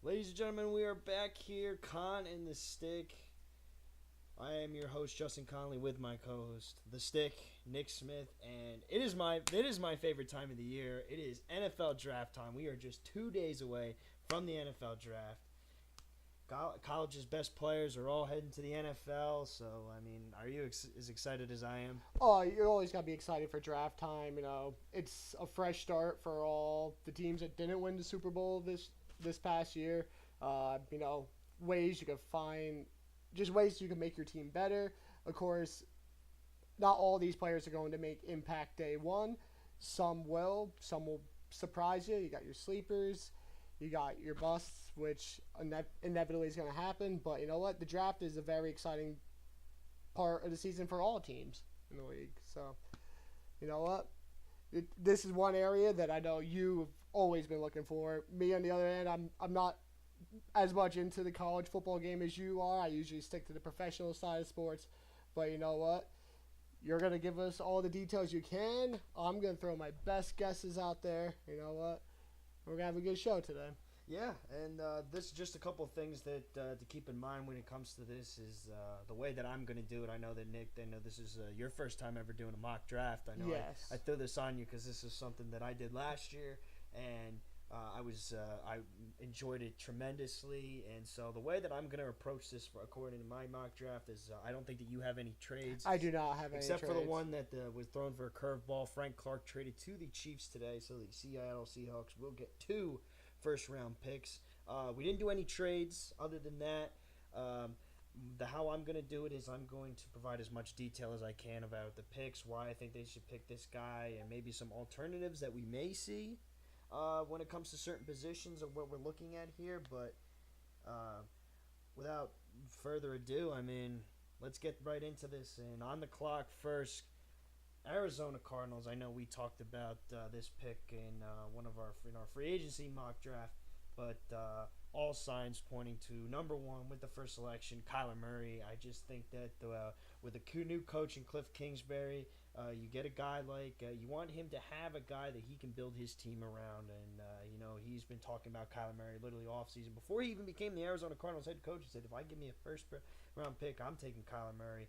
Ladies and gentlemen, we are back here, Conn in the Stick. I am your host, Justin Conley, with my co-host, The Stick, Nick Smith, and it is my favorite time of the year. It is NFL draft time. We are just 2 days away from the NFL draft. College's best players are all heading to the NFL, so are you as excited as I am? Oh, you're always gotta be excited for draft time. It's a fresh start for all the teams that didn't win the Super Bowl this past year. Ways you can find, just ways you can make your team better. Of course, not all these players are going to make impact day one. Some will. Some will surprise you. You got your sleepers. You got your busts, which inevitably is going to happen. But you know what? The draft is a very exciting part of the season for all teams in the league. So, you know what? This is one area that I know you've always been looking for. Me, on the other hand, I'm not as much into the college football game as you are. I usually stick to the professional side of sports. But you know what? You're going to give us all the details you can. I'm going to throw my best guesses out there. You know what? We're going to have a good show today. Yeah, and this is just a couple of things that to keep in mind when it comes to this is the way that I'm going to do it. I know that Nick, I know this is your first time ever doing a mock draft. I know Yes. I threw this on you because this is something that I did last year, and I enjoyed it tremendously. And so the way that I'm going to approach this, according to my mock draft, is I don't think that you have any trades. I do not have any Except trades. for the one that was thrown for a curveball. Frank Clark traded to the Chiefs today, so the Seattle Seahawks will get two first-round picks. We didn't do any trades other than that. How I'm going to do it is I'm going to provide as much detail as I can about the picks, why I think they should pick this guy, and maybe some alternatives that we may see when it comes to certain positions of what we're looking at here. But without further ado, let's get right into this. And on the clock first, Arizona Cardinals. I know we talked about this pick in one of our free agency mock draft, but all signs pointing to number one with the first selection, Kyler Murray. I just think that with a new coach in Cliff Kingsbury, you get a guy like you want him to have a guy that he can build his team around, and he's been talking about Kyler Murray literally off season before he even became the Arizona Cardinals head coach. He said, "If I give me a first round pick, I'm taking Kyler Murray."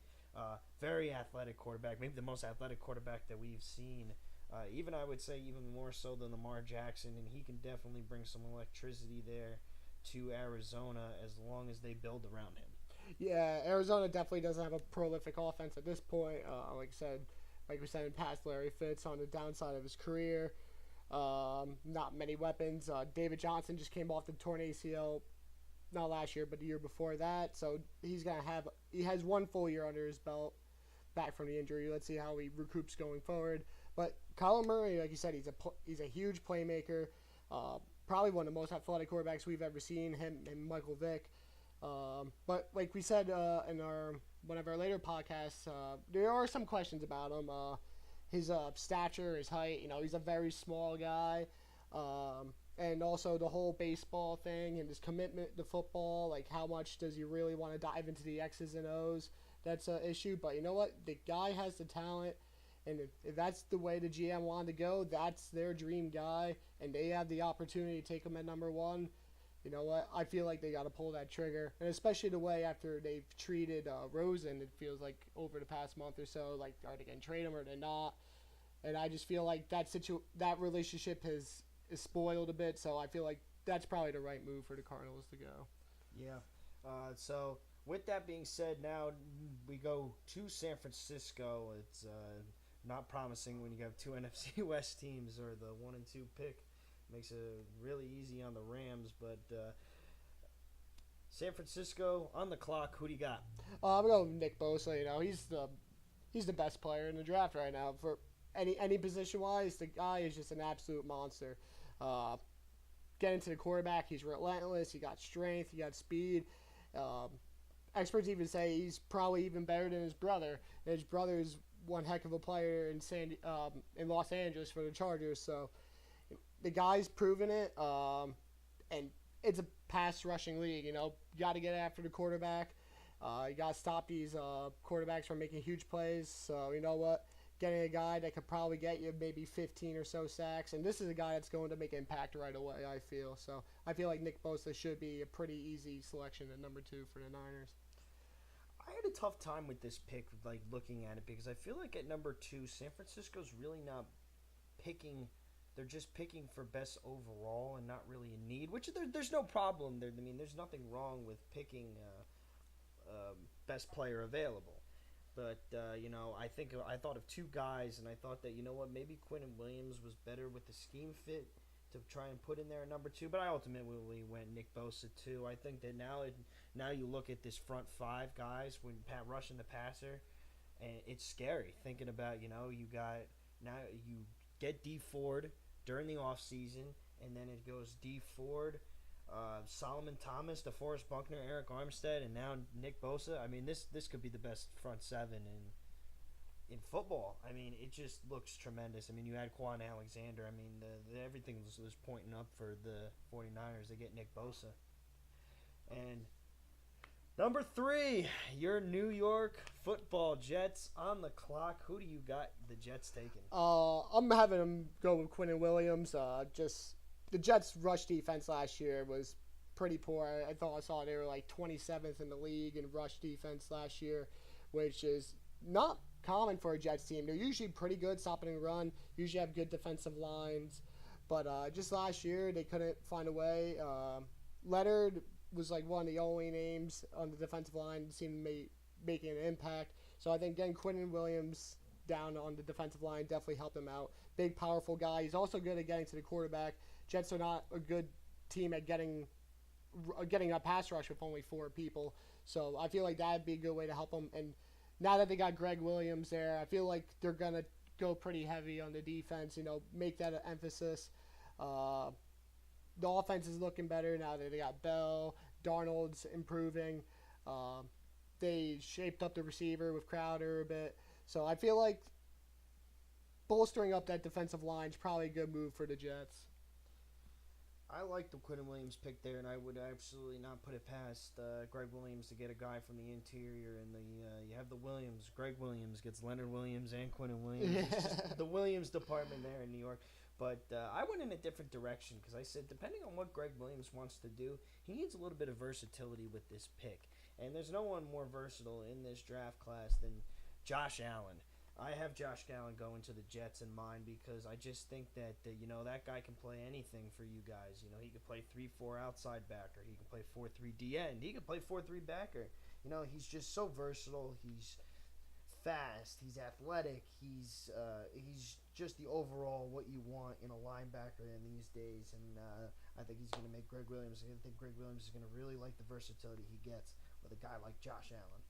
Very athletic quarterback, maybe the most athletic quarterback that we've seen. Even I would say even more so than Lamar Jackson, and he can definitely bring some electricity there to Arizona as long as they build around him. Yeah, Arizona definitely doesn't have a prolific offense at this point. Like we said in past, Larry Fitz on the downside of his career. Not many weapons. David Johnson just came off the torn ACL, not last year, but the year before that. So he has 1 full year under his belt back from the injury. Let's see how he recoups going forward. But Kyler Murray, like you said, he's a huge playmaker. Probably one of the most athletic quarterbacks we've ever seen. Him and Michael Vick. But like we said in one of our later podcasts, there are some questions about him. His stature, his height. He's a very small guy. And also the whole baseball thing and his commitment to football. Like, how much does he really want to dive into the X's and O's? That's an issue. But you know what? The guy has the talent. And if that's the way the GM wanted to go, that's their dream guy. And they have the opportunity to take him at number one. You know what? I feel like they got to pull that trigger. And especially the way after they've treated Rosen, it feels like over the past month or so, like, are they going to trade him or they're not? And I just feel like that relationship is spoiled a bit. So I feel like that's probably the right move for the Cardinals to go. Yeah. So with that being said, now we go to San Francisco. It's not promising when you have two NFC West teams or the 1 and 2 pick. Makes it really easy on the Rams, but San Francisco on the clock. Who do you got? I'm going with Nick Bosa. He's the best player in the draft right now for any position wise. The guy is just an absolute monster. Getting to the quarterback, he's relentless. He got strength. He got speed. Experts even say he's probably even better than his brother. And his brother is one heck of a player in Los Angeles for the Chargers. So the guy's proven it, and it's a pass rushing league. You got to get after the quarterback. You got to stop these quarterbacks from making huge plays. So you know what? getting a guy that could probably get you maybe 15 or so sacks. And this is a guy that's going to make impact right away, I feel. So I feel like Nick Bosa should be a pretty easy selection at number 2 for the Niners. I had a tough time with this pick, like looking at it, because I feel like at number 2, San Francisco's really not picking. They're just picking for best overall and not really a need, which there's no problem there. I mean, there's nothing wrong with picking best player available. But I thought of 2 guys, and I thought that maybe Quinnen Williams was better with the scheme fit to try and put in there at number 2. But I ultimately went Nick Bosa too. I think that now you look at this front 5 guys when Pat rushing the passer, and it's scary thinking about you get D Ford during the offseason, and then it goes D Ford, Solomon Thomas, DeForest Buckner, Eric Armstead, and now Nick Bosa. I mean, this could be the best front 7 in football. I mean, it just looks tremendous. I mean, you had Quan Alexander. I mean, everything was pointing up for the 49ers. They get Nick Bosa. And number 3, your New York Football Jets on the clock. Who do you got the Jets taking? I'm having them go with Quinnen Williams. Just the Jets' rush defense last year was pretty poor. I saw they were like 27th in the league in rush defense last year, which is not common for a Jets team. They're usually pretty good stopping and run, usually have good defensive lines, but just last year they couldn't find a way. Leonard was like one of the only names on the defensive line that seemed to making an impact. So I think getting Quinnen Williams down on the defensive line definitely helped him out. Big, powerful guy. He's also good at getting to the quarterback. Jets are not a good team at getting a pass rush with only 4 people. So I feel like that would be a good way to help them. And now that they got Greg Williams there, I feel like they're going to go pretty heavy on the defense, make that an emphasis. The offense is looking better now that they got Bell. Darnold's improving. They shaped up the receiver with Crowder a bit. So I feel like bolstering up that defensive line is probably a good move for the Jets. I like the Quinnen Williams pick there, and I would absolutely not put it past Greg Williams to get a guy from the interior. And you have the Williams. Greg Williams gets Leonard Williams and Quinnen Williams. It's just the Williams department there in New York. But I went in a different direction because I said, depending on what Greg Williams wants to do, he needs a little bit of versatility with this pick. And there's no one more versatile in this draft class than Josh Allen. I have Josh Allen going to the Jets in mind because I just think that, that guy can play anything for you guys. He can play 3-4 outside backer. He can play 4-3 D end. He can play 4-3 backer. He's just so versatile. He's fast. He's athletic. He's just the overall what you want in a linebacker in these days. And I think he's going to make Greg Williams. I think Greg Williams is going to really like the versatility he gets with a guy like Josh Allen.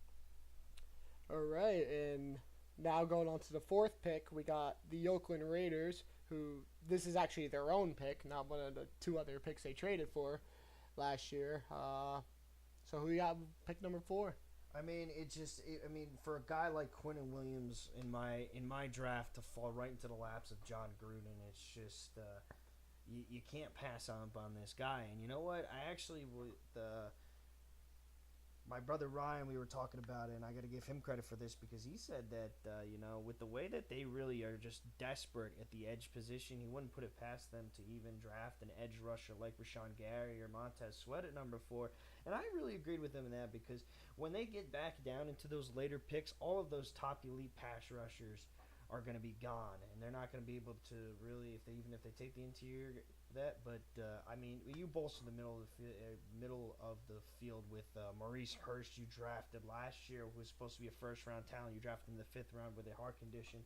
All right, and now going on to the 4th pick, we got the Oakland Raiders, who this is actually their own pick, not one of the 2 other picks they traded for last year. So who you got pick number 4? I mean, for a guy like Quinnen Williams in my draft to fall right into the laps of John Gruden, it's just you can't pass up on this guy. And you know what? I actually my brother Ryan, we were talking about it, and I got to give him credit for this because he said that, with the way that they really are just desperate at the edge position, he wouldn't put it past them to even draft an edge rusher like Rashawn Gary or Montez Sweat at number 4. And I really agreed with him in that because when they get back down into those later picks, all of those top elite pass rushers are going to be gone, and they're not going to be able to really, if they take the interior that. But you bolster the middle of the field with Maurice Hurst, you drafted last year, who was supposed to be a first-round talent. You drafted him in the 5th round with a heart condition,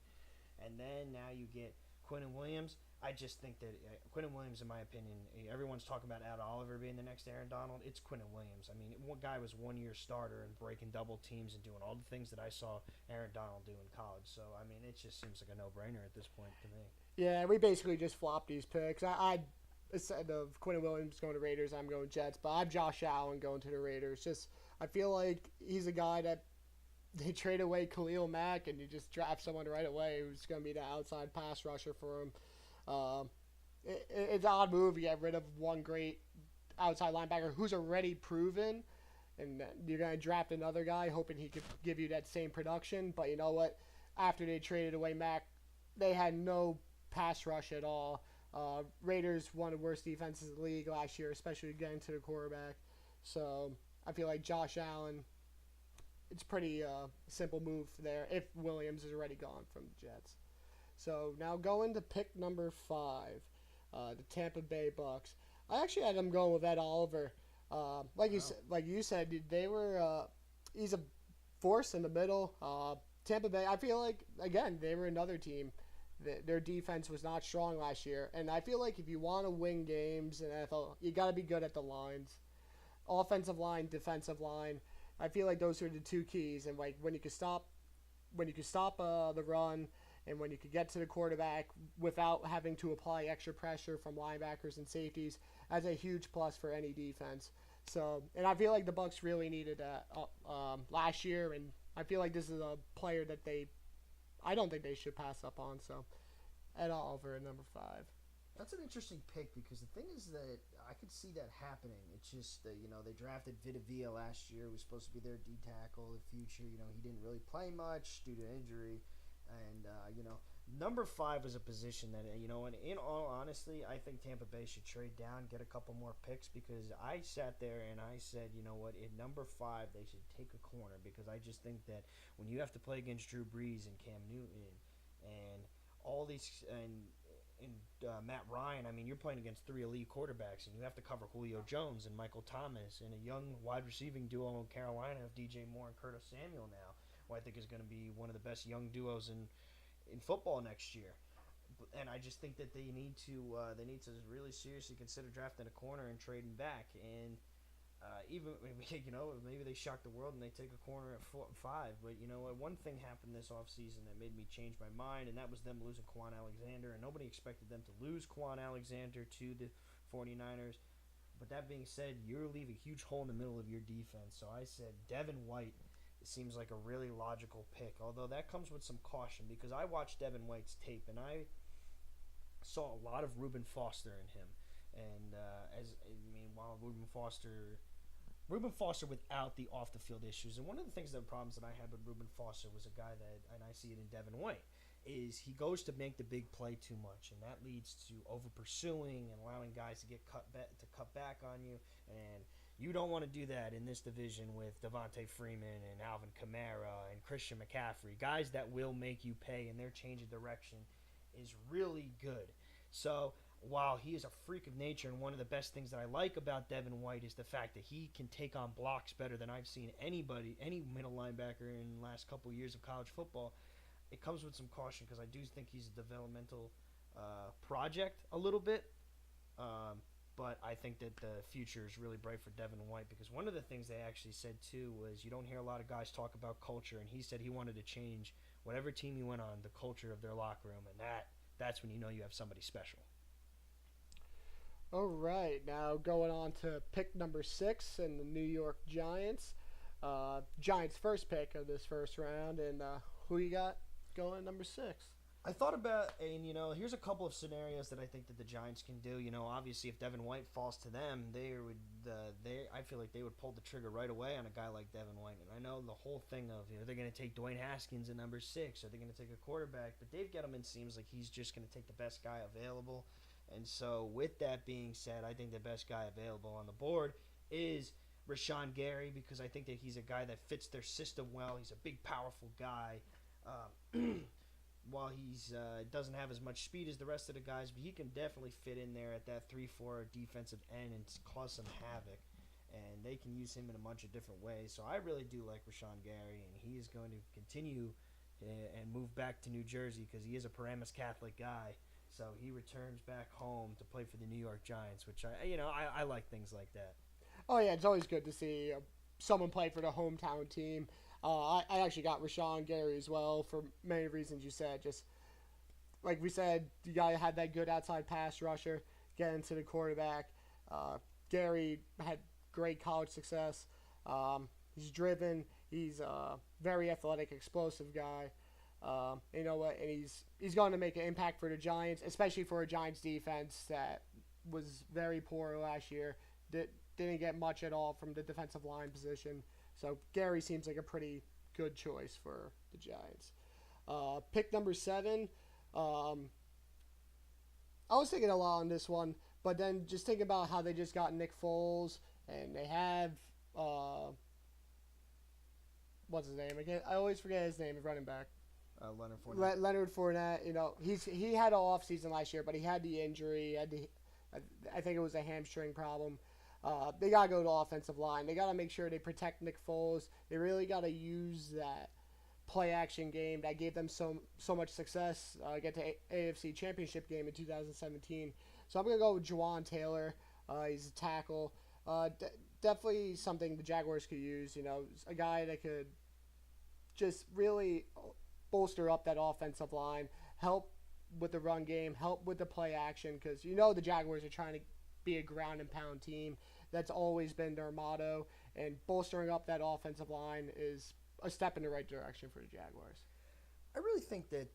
and then now you get Quinnen Williams. I just think that Quinnen Williams, in my opinion, everyone's talking about Ad Oliver being the next Aaron Donald. It's Quinnen Williams. I mean, one guy was 1-year starter and breaking double teams and doing all the things that I saw Aaron Donald do in college. So, I mean, it just seems like a no-brainer at this point to me. Yeah, we basically just flopped these picks. I instead of Quinnen Williams going to Raiders, I'm going Jets. But I have Josh Allen going to the Raiders. Just I feel like he's a guy that they trade away Khalil Mack and you just draft someone right away who's going to be the outside pass rusher for him. It's an odd move. You get rid of one great outside linebacker who's already proven, and you're going to draft another guy hoping he could give you that same production. But you know what? after they traded away Mac, they had no pass rush at all. Raiders one of the worst defenses in the league last year, especially getting to the quarterback. So I feel like Josh Allen, it's pretty simple move there if Williams is already gone from the Jets. So now going to pick number 5, the Tampa Bay Bucks. I actually had them going with Ed Oliver. Like you said, they were he's a force in the middle. Tampa Bay, I feel like again they were another team. Their defense was not strong last year, and I feel like if you want to win games in NFL, you got to be good at the lines, offensive line, defensive line. I feel like those are the two keys, and like when you can stop the run, and when you could get to the quarterback without having to apply extra pressure from linebackers and safeties, that's a huge plus for any defense. So, and I feel like the Bucks really needed that last year, and I feel like this is a player that I don't think they should pass up on. So, Ed Oliver at number 5. That's an interesting pick because the thing is that I could see that happening. It's just that, they drafted Vita Vea last year, who was supposed to be their D tackle in the future. He didn't really play much due to injury. And, number 5 is a position that, and in all honesty, I think Tampa Bay should trade down, get a couple more picks, because I sat there and I said, you know what, at number 5, they should take a corner, because I just think that when you have to play against Drew Brees and Cam Newton and all these, and Matt Ryan, I mean, you're playing against 3 elite quarterbacks, and you have to cover Julio Jones and Michael Thomas and a young wide receiving duo in Carolina of DJ Moore and Curtis Samuel now, who I think is going to be one of the best young duos in football next year. And I just think that they need to really seriously consider drafting a corner and trading back. And even maybe they shock the world and they take a corner at 5. But one thing happened this offseason that made me change my mind, and that was them losing Quan Alexander. And nobody expected them to lose Quan Alexander to the 49ers. But that being said, you're leaving a huge hole in the middle of your defense. So I said Devin White. It seems like a really logical pick, although that comes with some caution, because I watched Devin White's tape and I saw a lot of Reuben Foster in him. And while Reuben Foster without the off the field issues, and one of the problems that I had with Reuben Foster was a guy that, and I see it in Devin White, is he goes to make the big play too much, and that leads to over pursuing and allowing guys to get cut back on you. And you don't want to do that in this division with Devontae Freeman and Alvin Kamara and Christian McCaffrey. Guys that will make you pay, and their change of direction is really good. So while he is a freak of nature, and one of the best things that I like about Devin White is the fact that he can take on blocks better than I've seen any middle linebacker in the last couple of years of college football, it comes with some caution, because I do think he's a developmental project a little bit. But I think that the future is really bright for Devin White, because one of the things they actually said too was you don't hear a lot of guys talk about culture, and he said he wanted to change whatever team he went on, the culture of their locker room, and that's when you know you have somebody special. All right, now going on to pick number 6 in the New York Giants. Giants' first pick of this first round, and who you got going number 6? I thought about, and here's a couple of scenarios that I think that the Giants can do. Obviously, if Devin White falls to them, I feel like they would pull the trigger right away on a guy like Devin White. And I know the whole thing of, they're going to take Dwayne Haskins at number 6, or they're going to take a quarterback, but Dave Gettleman seems like he's just going to take the best guy available. And so, with that being said, I think the best guy available on the board is Rashawn Gary, because I think that he's a guy that fits their system well. He's a big, powerful guy. While he's doesn't have as much speed as the rest of the guys, but he can definitely fit in there at that 3-4 defensive end and cause some havoc. And they can use him in a bunch of different ways. So I really do like Rashawn Gary, and he is going to continue and move back to New Jersey, because he is a Paramus Catholic guy. So he returns back home to play for the New York Giants, which I like things like that. Oh yeah, it's always good to see someone play for the hometown team. I actually got Rashawn Gary as well for many reasons you said. Just like we said, you got to have that good outside pass rusher, get into the quarterback. Gary had great college success. He's driven. He's a very athletic, explosive guy. You know what? And he's going to make an impact for the Giants, especially for a Giants defense that was very poor last year. Didn't get much at all from the defensive line position. So Gary seems like a pretty good choice for the Giants. Pick number 7. Um, I was thinking a lot on this one, but then just thinking about how they just got Nick Foles and they have uh, what's his name again? I always forget his name. Running back. Leonard Fournette. Leonard Fournette. You know, he had an off season last year, but he had the injury. I think it was a hamstring problem. They gotta go to offensive line. They gotta make sure they protect Nick Foles. They really gotta use that play action game that gave them so much success. Get to AFC Championship game in 2017. So I'm gonna go with Juwan Taylor. He's a tackle. Definitely something the Jaguars could use. You know, a guy that could just really bolster up that offensive line, help with the run game, help with the play action, because you know the Jaguars are trying to be a ground and pound team. That's always been their motto, and bolstering up that offensive line is a step in the right direction for the Jaguars. I really think that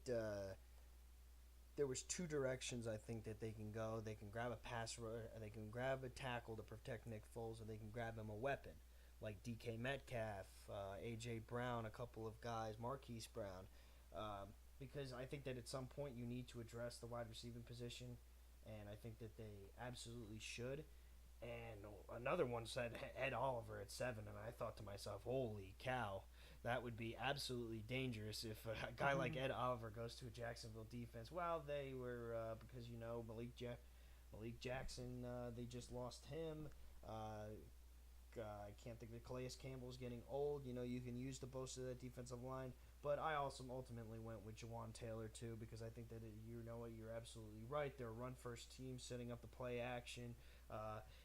there was two directions I think that they can go. They can grab a pass rusher, they can grab a tackle to protect Nick Foles, or they can grab him a weapon like DK Metcalf, AJ Brown, a couple of guys, Marquise Brown. Because I think that at some point you need to address the wide receiving position, and I think that they absolutely should. And another one said Ed Oliver at 7, and I thought to myself, holy cow, that would be absolutely dangerous if a guy like Ed Oliver goes to a Jacksonville defense. Well, they were, because, you know, Malik Jackson, they just lost him. I can't think of it. Calais Campbell's getting old. You know, you can use the boast of that defensive line. But I also ultimately went with Juwan Taylor, too, because I think that, you know what, you're absolutely right. They're a run-first team setting up the play action.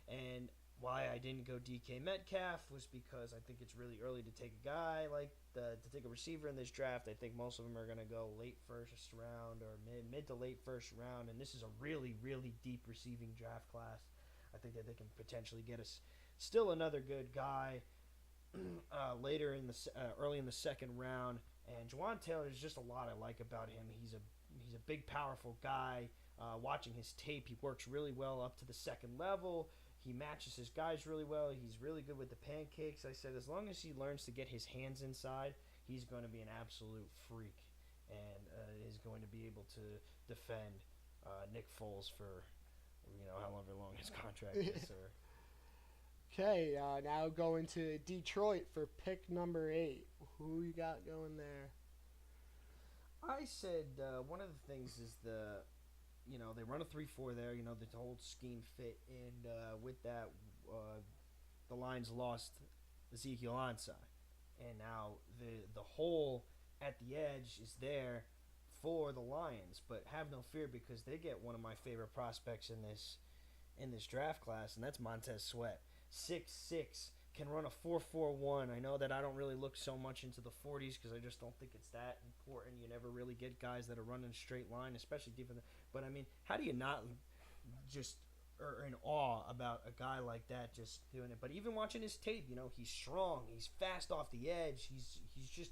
And why I didn't go DK Metcalf was because I think it's really early to take a guy to take a receiver in this draft. I think most of them are going to go late first round or mid to late first round. And this is a really, really deep receiving draft class. I think that they can potentially get us still another good guy later in the early in the second round. And Juwan Taylor is just a lot I like about him. He's a big, powerful guy. Watching his tape, he works really well up to the second level. He matches his guys really well. He's really good with the pancakes. I said as long as he learns to get his hands inside, he's going to be an absolute freak and is going to be able to defend Nick Foles for, you know, however long his contract is. Okay, now going to Detroit for pick number 8. Who you got going there? I said one of the things is they run a 3-4 there. You know, the whole scheme fit, and with that, the Lions lost Ezekiel Ansah, and now the hole at the edge is there for the Lions. But have no fear because they get one of my favorite prospects in this draft class, and that's Montez Sweat. 6'6", can run a 4.41. I know that I don't really look so much into the 40s because I just don't think it's that important. You never really get guys that are running a straight line, especially defense. But I mean, how do you not just are in awe about a guy like that just doing it? But even watching his tape, you know, he's strong, he's fast off the edge, he's just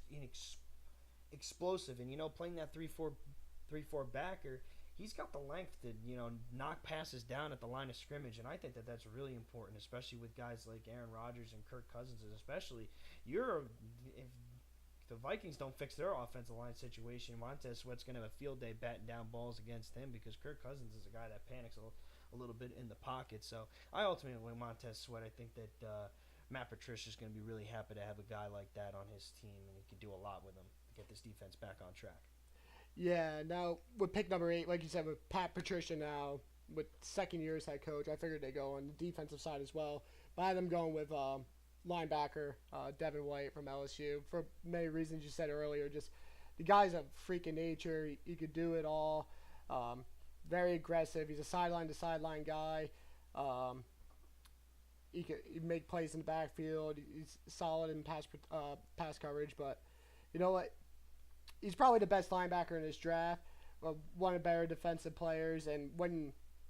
explosive, and you know, playing that 3-4 backer. He's got the length to, you know, knock passes down at the line of scrimmage, and I think that that's really important, especially with guys like Aaron Rodgers and Kirk Cousins, especially. If the Vikings don't fix their offensive line situation, Montez Sweat's going to have a field day batting down balls against him because Kirk Cousins is a guy that panics a little bit in the pocket. So I ultimately went Montez Sweat. I think that Matt Patricia's going to be really happy to have a guy like that on his team, and he can do a lot with him to get this defense back on track. Yeah, now with pick number 8, like you said, with Pat Patricia now, with second year as head coach, I figured they'd go on the defensive side as well. But I had them going with linebacker Devin White from LSU for many reasons you said earlier. Just the guy's a freak of nature. He could do it all. Very aggressive. He's a sideline-to-sideline guy. He'd make plays in the backfield. He's solid in pass coverage. But you know what? He's probably the best linebacker in this draft, one of the better defensive players. And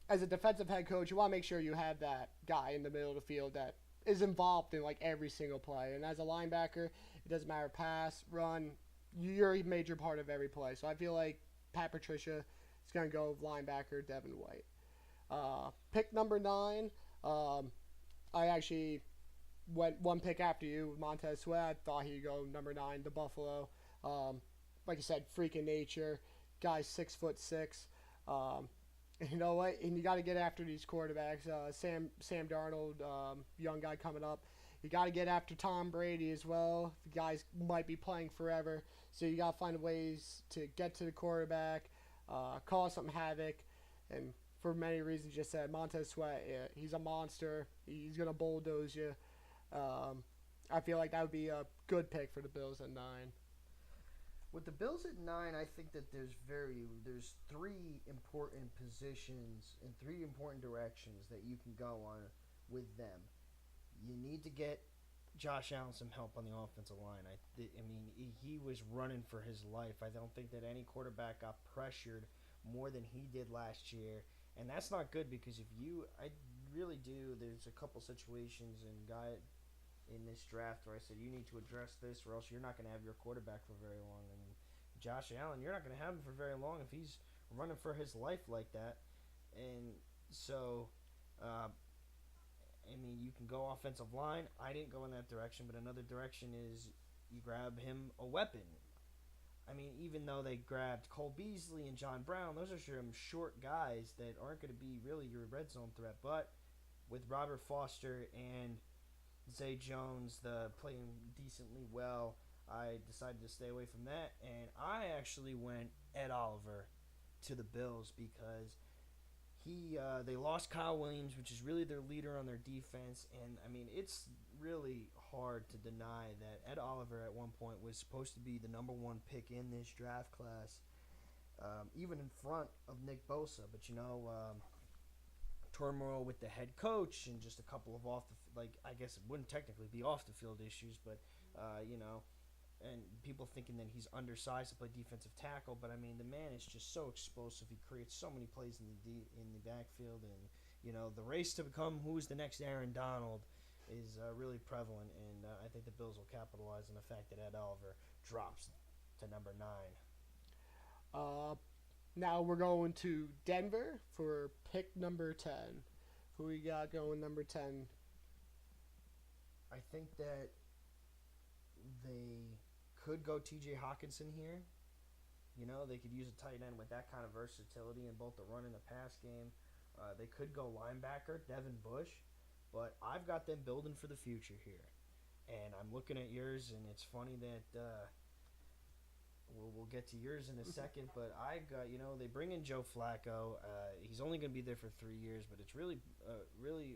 as a defensive head coach, you want to make sure you have that guy in the middle of the field that is involved in like every single play. And as a linebacker, it doesn't matter pass, run, you're a major part of every play. So I feel like Pat Patricia is going to go with linebacker Devin White. Pick number 9, I actually went one pick after you with Montez Sweat. I thought he'd go number 9, the Buffalo. like I said, freak of nature. Guy's 6'6". Um, you know what? And you got to get after these quarterbacks. Sam Darnold, young guy coming up. You got to get after Tom Brady as well. The guys might be playing forever, so you got to find ways to get to the quarterback, cause some havoc, and for many reasons, just said Montez Sweat. Yeah, he's a monster. He's gonna bulldoze you. Um, I feel like that would be a good pick for the Bills at 9. With the Bills at 9, I think that there's three important positions and three important directions that you can go on with them. You need to get Josh Allen some help on the offensive line. I mean, he was running for his life. I don't think that any quarterback got pressured more than he did last year, and that's not good because I really do. There's a couple situations in this draft where I said you need to address this, or else you're not going to have your quarterback for very long. And Josh Allen, you're not going to have him for very long if he's running for his life like that. And so, I mean, you can go offensive line. I didn't go in that direction, but another direction is you grab him a weapon. I mean, even though they grabbed Cole Beasley and John Brown, those are some short guys that aren't going to be really your red zone threat. But with Robert Foster and Zay Jones playing decently well, I decided to stay away from that. And I actually went Ed Oliver to the Bills because they lost Kyle Williams, which is really their leader on their defense, and I mean it's really hard to deny that Ed Oliver at one point was supposed to be the number one pick in this draft class, even in front of Nick Bosa. But turmoil with the head coach and just a couple of I guess it wouldn't technically be off the field issues, but and people thinking that he's undersized to play defensive tackle, but I mean the man is just so explosive. He creates so many plays in the backfield, and the race to become who's the next Aaron Donald is really prevalent, and I think the Bills will capitalize on the fact that Ed Oliver drops to number 9. Now we're going to Denver for pick number 10. Who we got going number 10? I think that they could go T.J. Hawkinson here. They could use a tight end with that kind of versatility in both the run and the pass game. They could go linebacker, Devin Bush. But I've got them building for the future here. And I'm looking at yours, and it's funny that we'll get to yours in a second. But I got, they bring in Joe Flacco. He's only going to be there for 3 years, but it's really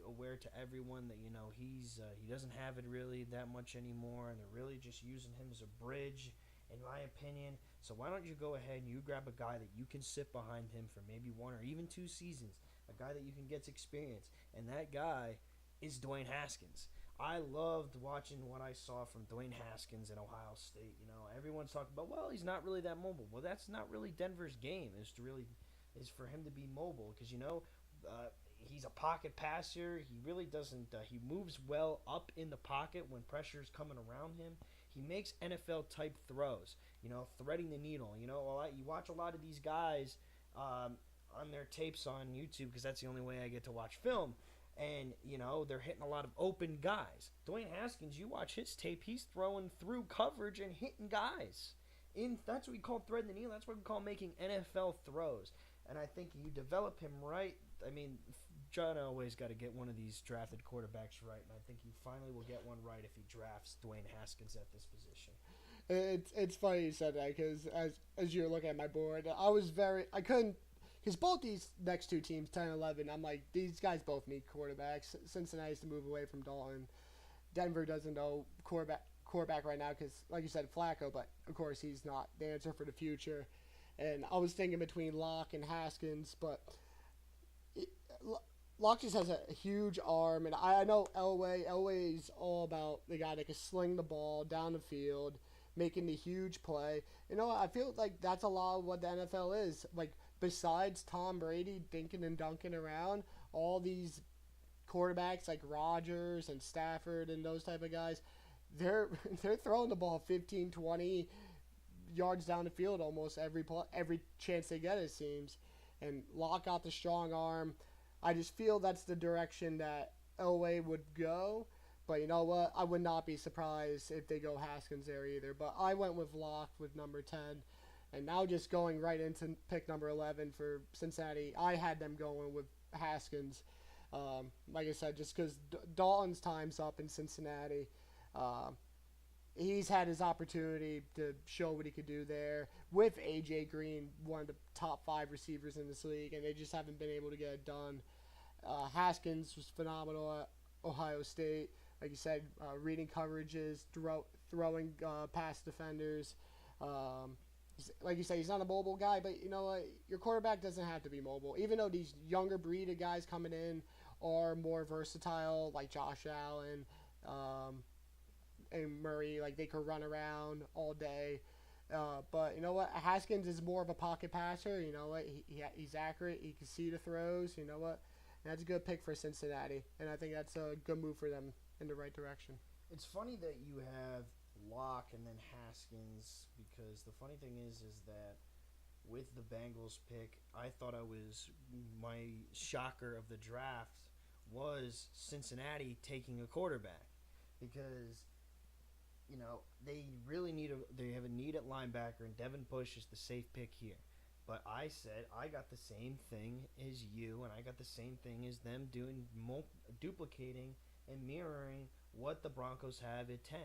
aware to everyone that, he doesn't have it really that much anymore, and they're really just using him as a bridge, in my opinion. So why don't you go ahead and you grab a guy that you can sit behind him for maybe 1 or even 2 seasons, a guy that you can get experience, and that guy is Dwayne Haskins. I loved watching what I saw from Dwayne Haskins in Ohio State. Everyone's talking about, well, he's not really that mobile. Well, that's not really Denver's game. Is for him to be mobile because he's a pocket passer. He really doesn't. He moves well up in the pocket when pressure's coming around him. He makes NFL type throws. Threading the needle. You watch a lot of these guys on their tapes on YouTube because that's the only way I get to watch film. And, they're hitting a lot of open guys. Dwayne Haskins, you watch his tape, he's throwing through coverage and hitting guys. That's what we call threading the needle. That's what we call making NFL throws. And I think you develop him right. I mean, John always got to get one of these drafted quarterbacks right. And I think he finally will get one right if he drafts Dwayne Haskins at this position. It's funny you said that because as you're looking at my board, I couldn't. Because both these next 2 teams, 10 and 11, I'm like, these guys both need quarterbacks. Cincinnati has to move away from Dalton. Denver doesn't know quarterback right now because, like you said, Flacco, but, of course, he's not the answer for the future. And I was thinking between Locke and Haskins, but Locke just has a huge arm. And I know Elway's all about the guy that can sling the ball down the field, making the huge play. I feel like that's a lot of what the NFL is. Like, besides Tom Brady dinking and dunking around, all these quarterbacks like Rodgers and Stafford and those type of guys, they're throwing the ball 15, 20 yards down the field almost every chance they get, it seems. And Locke got the strong arm. I just feel that's the direction that Elway would go. But you know what? I would not be surprised if they go Haskins there either. But I went with Locke with number 10. And now just going right into pick number 11 for Cincinnati, I had them going with Haskins. Like I said, just because Dalton's time's up in Cincinnati. Uh, he's had his opportunity to show what he could do there with A.J. Green, one of the top 5 receivers in this league, and they just haven't been able to get it done. Haskins was phenomenal at Ohio State. Like you said, reading coverages, throwing past defenders. Like you say, he's not a mobile guy, but you know what? Your quarterback doesn't have to be mobile. Even though these younger breed of guys coming in are more versatile, like Josh Allen and Murray, like they could run around all day. But you know what? Haskins is more of a pocket passer. You know what? He's accurate. He can see the throws. You know what? That's a good pick for Cincinnati, and I think that's a good move for them in the right direction. It's funny that you have Locke and then Haskins, because the funny thing is that with the Bengals pick, I thought my shocker of the draft was Cincinnati taking a quarterback, because they really they have a need at linebacker, and Devin Bush is the safe pick here. But I said I got the same thing as you, and I got the same thing as them doing, duplicating and mirroring what the Broncos have at 10.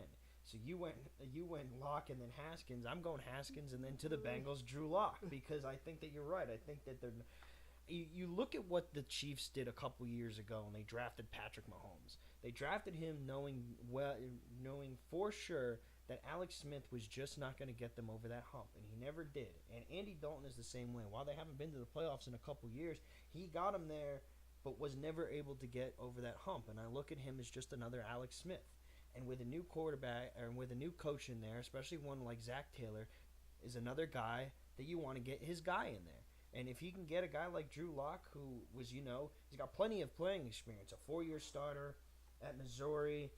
So you went Locke and then Haskins. I'm going Haskins and then to the Bengals, Drew Lock, because I think that you're right. I think that you look at what the Chiefs did a couple years ago, and they drafted Patrick Mahomes. They drafted him knowing for sure that Alex Smith was just not going to get them over that hump, and he never did. And Andy Dalton is the same way. While they haven't been to the playoffs in a couple years, he got them there, but was never able to get over that hump. And I look at him as just another Alex Smith. And with a new quarterback, or with a new coach in there, especially one like Zach Taylor, is another guy that you want to get his guy in there. And if he can get a guy like Drew Lock, who was, he's got plenty of playing experience, a 4-year starter at Missouri,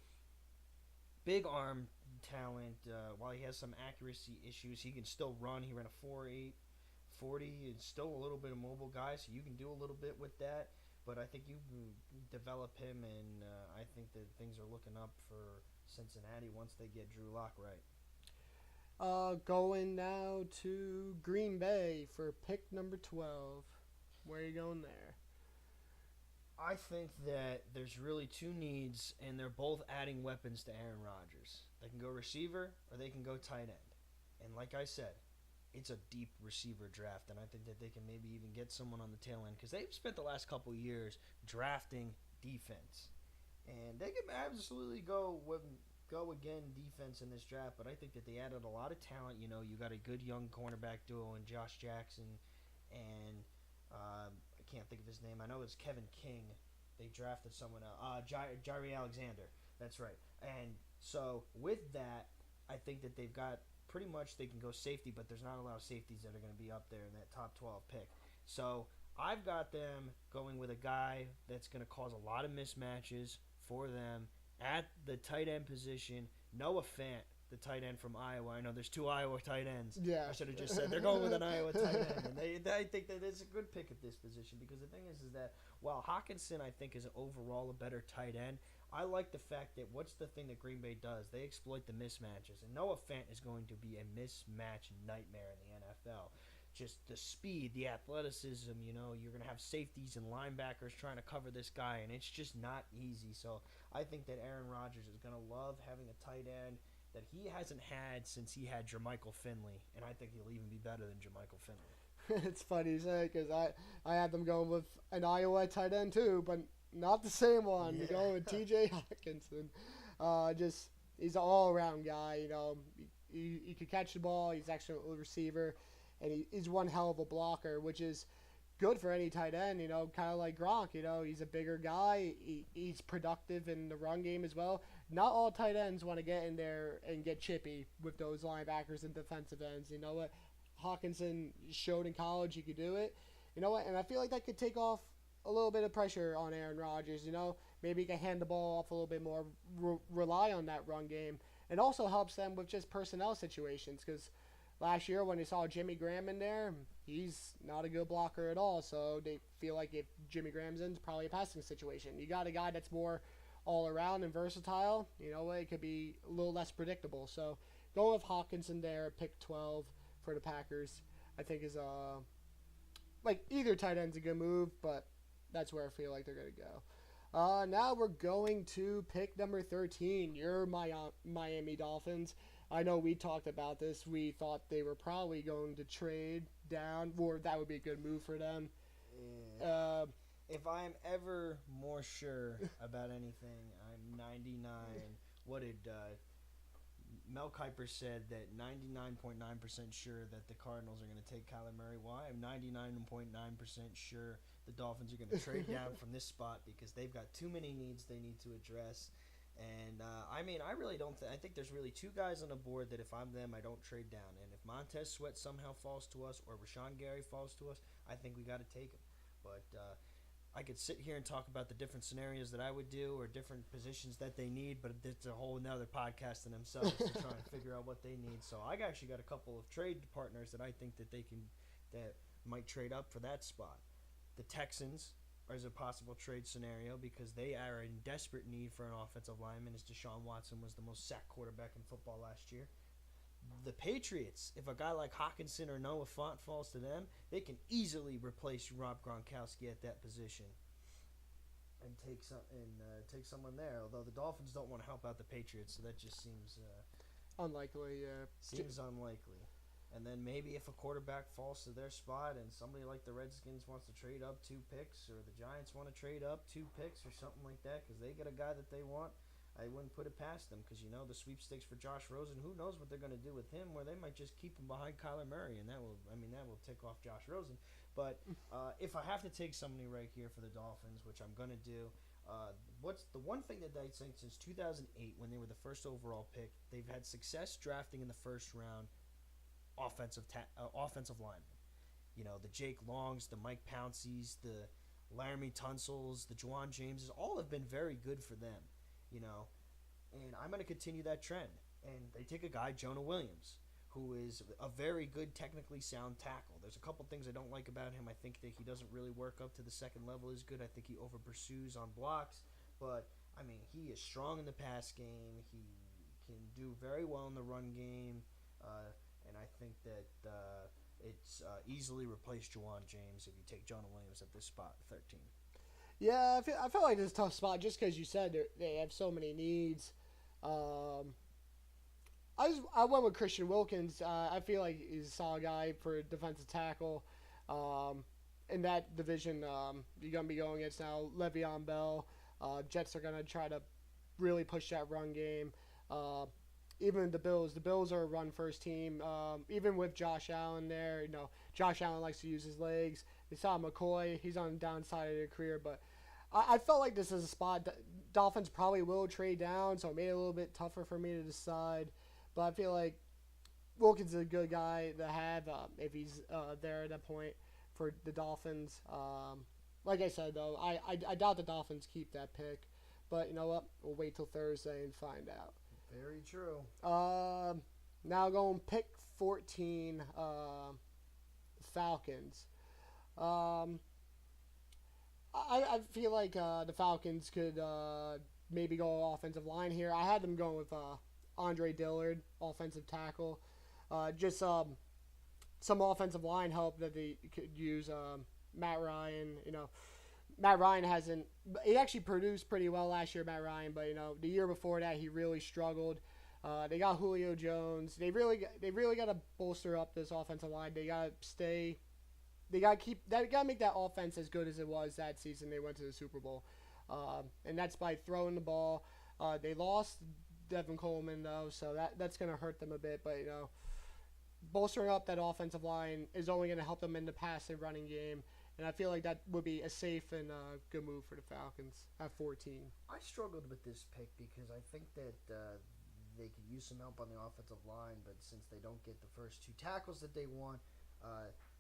big arm talent. While he has some accuracy issues, he can still run. He ran a 4.8 40, and still a little bit of mobile guy, so you can do a little bit with that. But I think you develop him, and I think that things are looking up for Cincinnati once they get Drew Lock right. Going now to Green Bay for pick number 12. Where are you going there? I think that there's really 2 needs, and they're both adding weapons to Aaron Rodgers. They can go receiver, or they can go tight end. And like I said, it's a deep receiver draft, and I think that they can maybe even get someone on the tail end, because they've spent the last couple of years drafting defense. And they can absolutely go again defense in this draft, but I think that they added a lot of talent. You got a good young cornerback duo in Josh Jackson and I can't think of his name. I know it's Kevin King. They drafted someone else. Jaire Alexander. That's right. And so with that, I think that they've got pretty much, they can go safety, but there's not a lot of safeties that are going to be up there in that top 12 pick. So I've got them going with a guy that's going to cause a lot of mismatches for them at the tight end position. Noah Fant, the tight end from Iowa. I know there's 2 Iowa tight ends. Yeah. I should have just said they're going with an Iowa tight end. And I think that it's a good pick at this position, because the thing is that while Hawkinson, I think, is overall a better tight end, I like the fact that what's the thing that Green Bay does? They exploit the mismatches. And Noah Fant is going to be a mismatch nightmare in the NFL. Just the speed, the athleticism, you're going to have safeties and linebackers trying to cover this guy, and it's just not easy. So I think that Aaron Rodgers is going to love having a tight end that he hasn't had since he had Jermichael Finley, and I think he'll even be better than Jermichael Finley. It's funny you say, because I had them going with an Iowa tight end too, but not the same one. Yeah. You're going with T.J. Hawkinson. He's an all-around guy. He can catch the ball. He's actually a receiver, and he's one hell of a blocker, which is good for any tight end. Kind of like Gronk. He's a bigger guy. He's productive in the run game as well. Not all tight ends want to get in there and get chippy with those linebackers and defensive ends. You know what? Hawkinson showed in college he could do it. You know what? And I feel like that could take off a little bit of pressure on Aaron Rodgers. Maybe he can hand the ball off a little bit more, rely on that run game. And also helps them with just personnel situations, because last year when they saw Jimmy Graham in there, he's not a good blocker at all. So they feel like if Jimmy Graham's in, it's probably a passing situation. You got a guy that's more all around and versatile. It could be a little less predictable. So go with Hawkinson there, pick 12 for the Packers. I think is like either tight end's a good move, but that's where I feel like they're gonna go. Now we're going to pick number 13. Your Miami Dolphins. I know we talked about this. We thought they were probably going to trade down, or that would be a good move for them. Yeah. If I'm ever more sure about anything, I'm 99. What did Mel Kiper said that 99.9% sure that the Cardinals are going to take Kyler Murray. Why? I'm 99.9% sure the Dolphins are going to trade down from this spot because they've got too many needs they need to address. And, I really don't I think there's really two guys on the board that if I'm them, I don't trade down. And if Montez Sweat somehow falls to us or Rashawn Gary falls to us, I think we got to take him. But I could sit here and talk about the different scenarios that I would do or different positions that they need, but it's a whole nother podcast in themselves to try and figure out what they need. So I actually got a couple of trade partners that I think that might trade up for that spot. The Texans is a possible trade scenario because they are in desperate need for an offensive lineman, as Deshaun Watson was the most sacked quarterback in football last year. The Patriots, if a guy like Hawkinson or Noah Fant falls to them, they can easily replace Rob Gronkowski at that position and take someone there. Although the Dolphins don't want to help out the Patriots, so that just seems unlikely. Seems unlikely. And then maybe if a quarterback falls to their spot and somebody like the Redskins wants to trade up 2 picks or the Giants want to trade up 2 picks or something like that because they get a guy that they want, I wouldn't put it past them because, the sweepstakes for Josh Rosen, who knows what they're going to do with him, where they might just keep him behind Kyler Murray, and that will tick off Josh Rosen. But if I have to take somebody right here for the Dolphins, which I'm going to do, what's the one thing that I think since 2008 when they were the first overall pick, they've had success drafting in the first round offensive linemen. The Jake Longs, the Mike Pounceys, the Laramie Tunsils, the Juwan Jameses, all have been very good for them. And I'm going to continue that trend. And they take a guy, Jonah Williams, who is a very good, technically sound tackle. There's a couple things I don't like about him. I think that he doesn't really work up to the second level as good. I think he over-pursues on blocks. But, he is strong in the pass game. He can do very well in the run game. And I think that it's easily replaced Juwan James if you take Jonah Williams at this spot, 13. Yeah, I feel like this is a tough spot just because you said they have so many needs. I went with Christian Wilkins. I feel like he's a solid guy for defensive tackle. In that division, you're going to be going against now Le'Veon Bell. Jets are going to try to really push that run game. Even the Bills are a run-first team. Even with Josh Allen there, Josh Allen likes to use his legs. They saw McCoy. He's on the downside of their career, but I felt like this is a spot Dolphins probably will trade down, so it made it a little bit tougher for me to decide. But I feel like Wilkins is a good guy to have if he's there at that point for the Dolphins. Like I said, though, I doubt the Dolphins keep that pick. But you know what? We'll wait till Thursday and find out. Very true. Now going pick 14, Falcons. I feel like the Falcons could maybe go offensive line here. I had them going with Andre Dillard, offensive tackle. Just some offensive line help that they could use. Matt Ryan, Matt Ryan hasn't. He actually produced pretty well last year, Matt Ryan, but the year before that he really struggled. They got Julio Jones. They really got to bolster up this offensive line. They got to stay. They got to make that offense as good as it was that season they went to the Super Bowl, and that's by throwing the ball. They lost Devin Coleman though, so that's going to hurt them a bit. But bolstering up that offensive line is only going to help them in the pass and running game. And I feel like that would be a safe and good move for the Falcons at 14. I struggled with this pick because I think that they could use some help on the offensive line, but since they don't get the first 2 tackles that they want,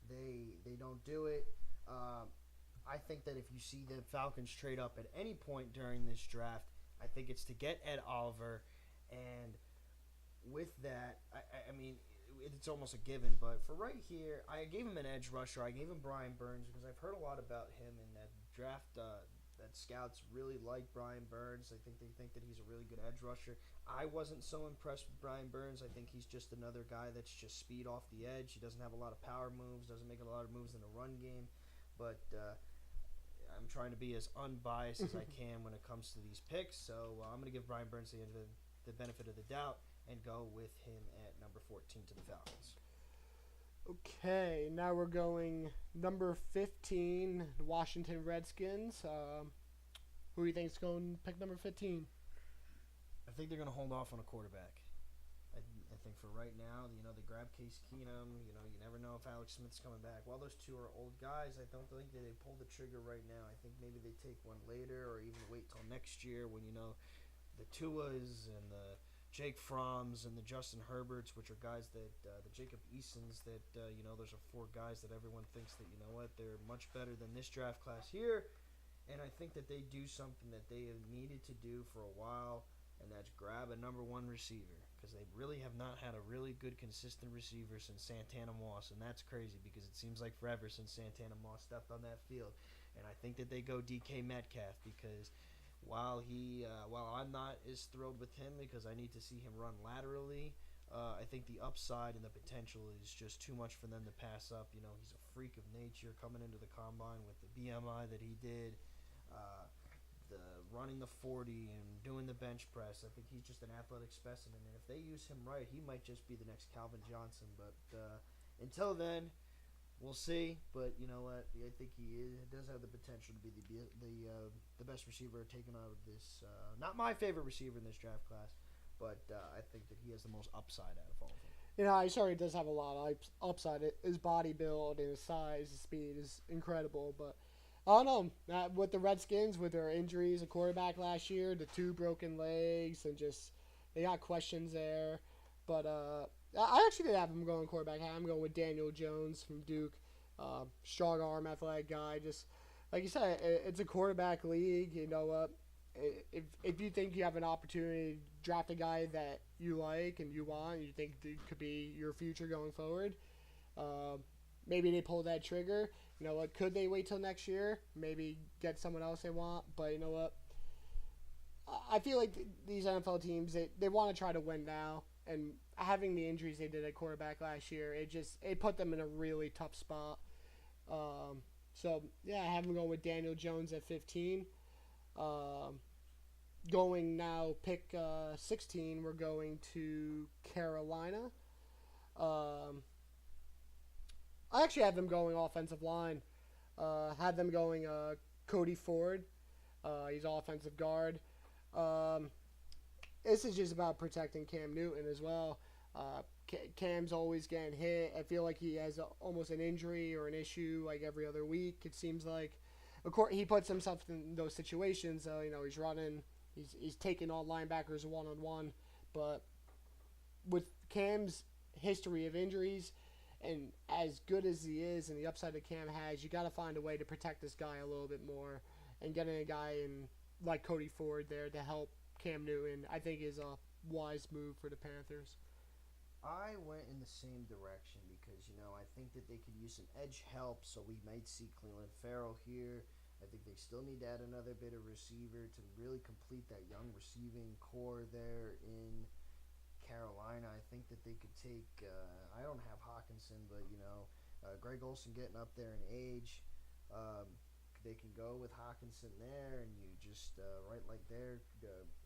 they don't do it. I think that if you see the Falcons trade up at any point during this draft, I think it's to get Ed Oliver, and with that, I mean, it's almost a given, but for right here, I gave him an edge rusher. I gave him Brian Burns because I've heard a lot about him in that draft that scouts really like Brian Burns. I think they think that he's a really good edge rusher. I wasn't so impressed with Brian Burns. I think he's just another guy that's just speed off the edge. He doesn't have a lot of power moves, doesn't make a lot of moves in the run game. But I'm trying to be as unbiased as I can when it comes to these picks. So I'm going to give Brian Burns the benefit of the doubt and go with him at number 14 to the Falcons. Okay, now we're going number 15, the Washington Redskins. Who do you think is going to pick number 15? I think they're going to hold off on a quarterback. I think for right now, they grab Case Keenum. You never know if Alex Smith's coming back. While those two are old guys, I don't think that they pull the trigger right now. I think maybe they take one later or even wait till next year when, the Tuas and the Jake Fromms and the Justin Herberts, which are guys that the Jacob Easons that those are four guys that everyone thinks that they're much better than this draft class here, and I think that they do something that they have needed to do for a while, and that's grab a number one receiver because they really have not had a really good consistent receiver since Santana Moss, and that's crazy because it seems like forever since Santana Moss stepped on that field, and I think that they go DK Metcalf because. While I'm not as thrilled with him because I need to see him run laterally, I think the upside and the potential is just too much for them to pass up. He's a freak of nature coming into the combine with the BMI that he did, the running the 40 and doing the bench press. I think he's just an athletic specimen, and if they use him right, he might just be the next Calvin Johnson. But until then. We'll see, but you know what? I think he does have the potential to be the best receiver taken out of this. Not my favorite receiver in this draft class, but I think that he has the most upside out of all of them. He certainly does have a lot of upside. His body build and his size, his speed is incredible. But I don't know. With the Redskins, with their injuries, a quarterback last year, the 2 broken legs, and just they got questions there. But I actually did have him going quarterback. I'm going with Daniel Jones from Duke. Strong arm, athletic guy. Just like you said, it's a quarterback league. You know what? If you think you have an opportunity to draft a guy that you like and you want, you think it could be your future going forward, maybe they pull that trigger. You know what? Could they wait till next year? Maybe get someone else they want. But you know what? I feel like these NFL teams, they want to try to win now. And having the injuries they did at quarterback last year, it put them in a really tough spot. So, yeah, I have them going with Daniel Jones at 15. Going now, pick 16, we're going to Carolina. I actually have them going offensive line. Had them going Cody Ford. He's offensive guard. This is just about protecting Cam Newton as well. Cam's always getting hit. I feel like he has almost an injury or an issue like every other week. It seems like, of course, he puts himself in those situations. He's running, he's taking on linebackers one-on-one. But with Cam's history of injuries, and as good as he is and the upside that Cam has, you got to find a way to protect this guy a little bit more. And getting a guy like Cody Ford there to help Cam Newton, I think, is a wise move for the Panthers. I went in the same direction because, I think that they could use some edge help, so we might see Cleveland Farrell here. I think they still need to add another bit of receiver to really complete that young receiving core there in Carolina. I think that they could take, I don't have Hawkinson, but, Greg Olsen getting up there in age. They can go with Hawkinson there, and you just, right like there,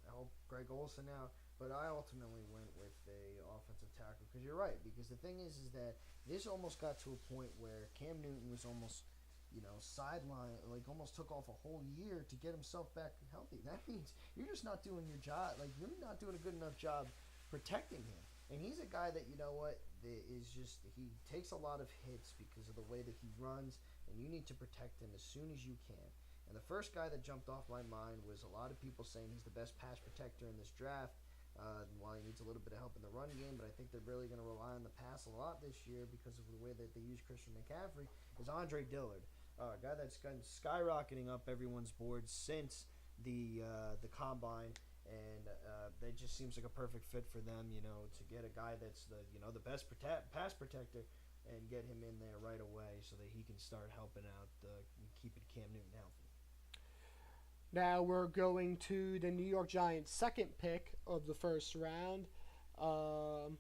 help Greg Olsen out. But I ultimately went with a offensive tackle because you're right. Because the thing is that this almost got to a point where Cam Newton was almost, sidelined, like almost took off a whole year to get himself back healthy. That means you're just not doing your job. Like, you're not doing a good enough job protecting him. And he's a guy that, he takes a lot of hits because of the way that he runs, and you need to protect him as soon as you can. And the first guy that jumped off my mind was a lot of people saying he's the best pass protector in this draft. While he needs a little bit of help in the run game, but I think they're really going to rely on the pass a lot this year because of the way that they use Christian McCaffrey, is Andre Dillard, a guy that's been skyrocketing up everyone's boards since the combine, and that just seems like a perfect fit for them, to get a guy that's the best pass protector and get him in there right away so that he can start helping out keeping Cam Newton healthy. Now we're going to the New York Giants' second pick of the first round. Um,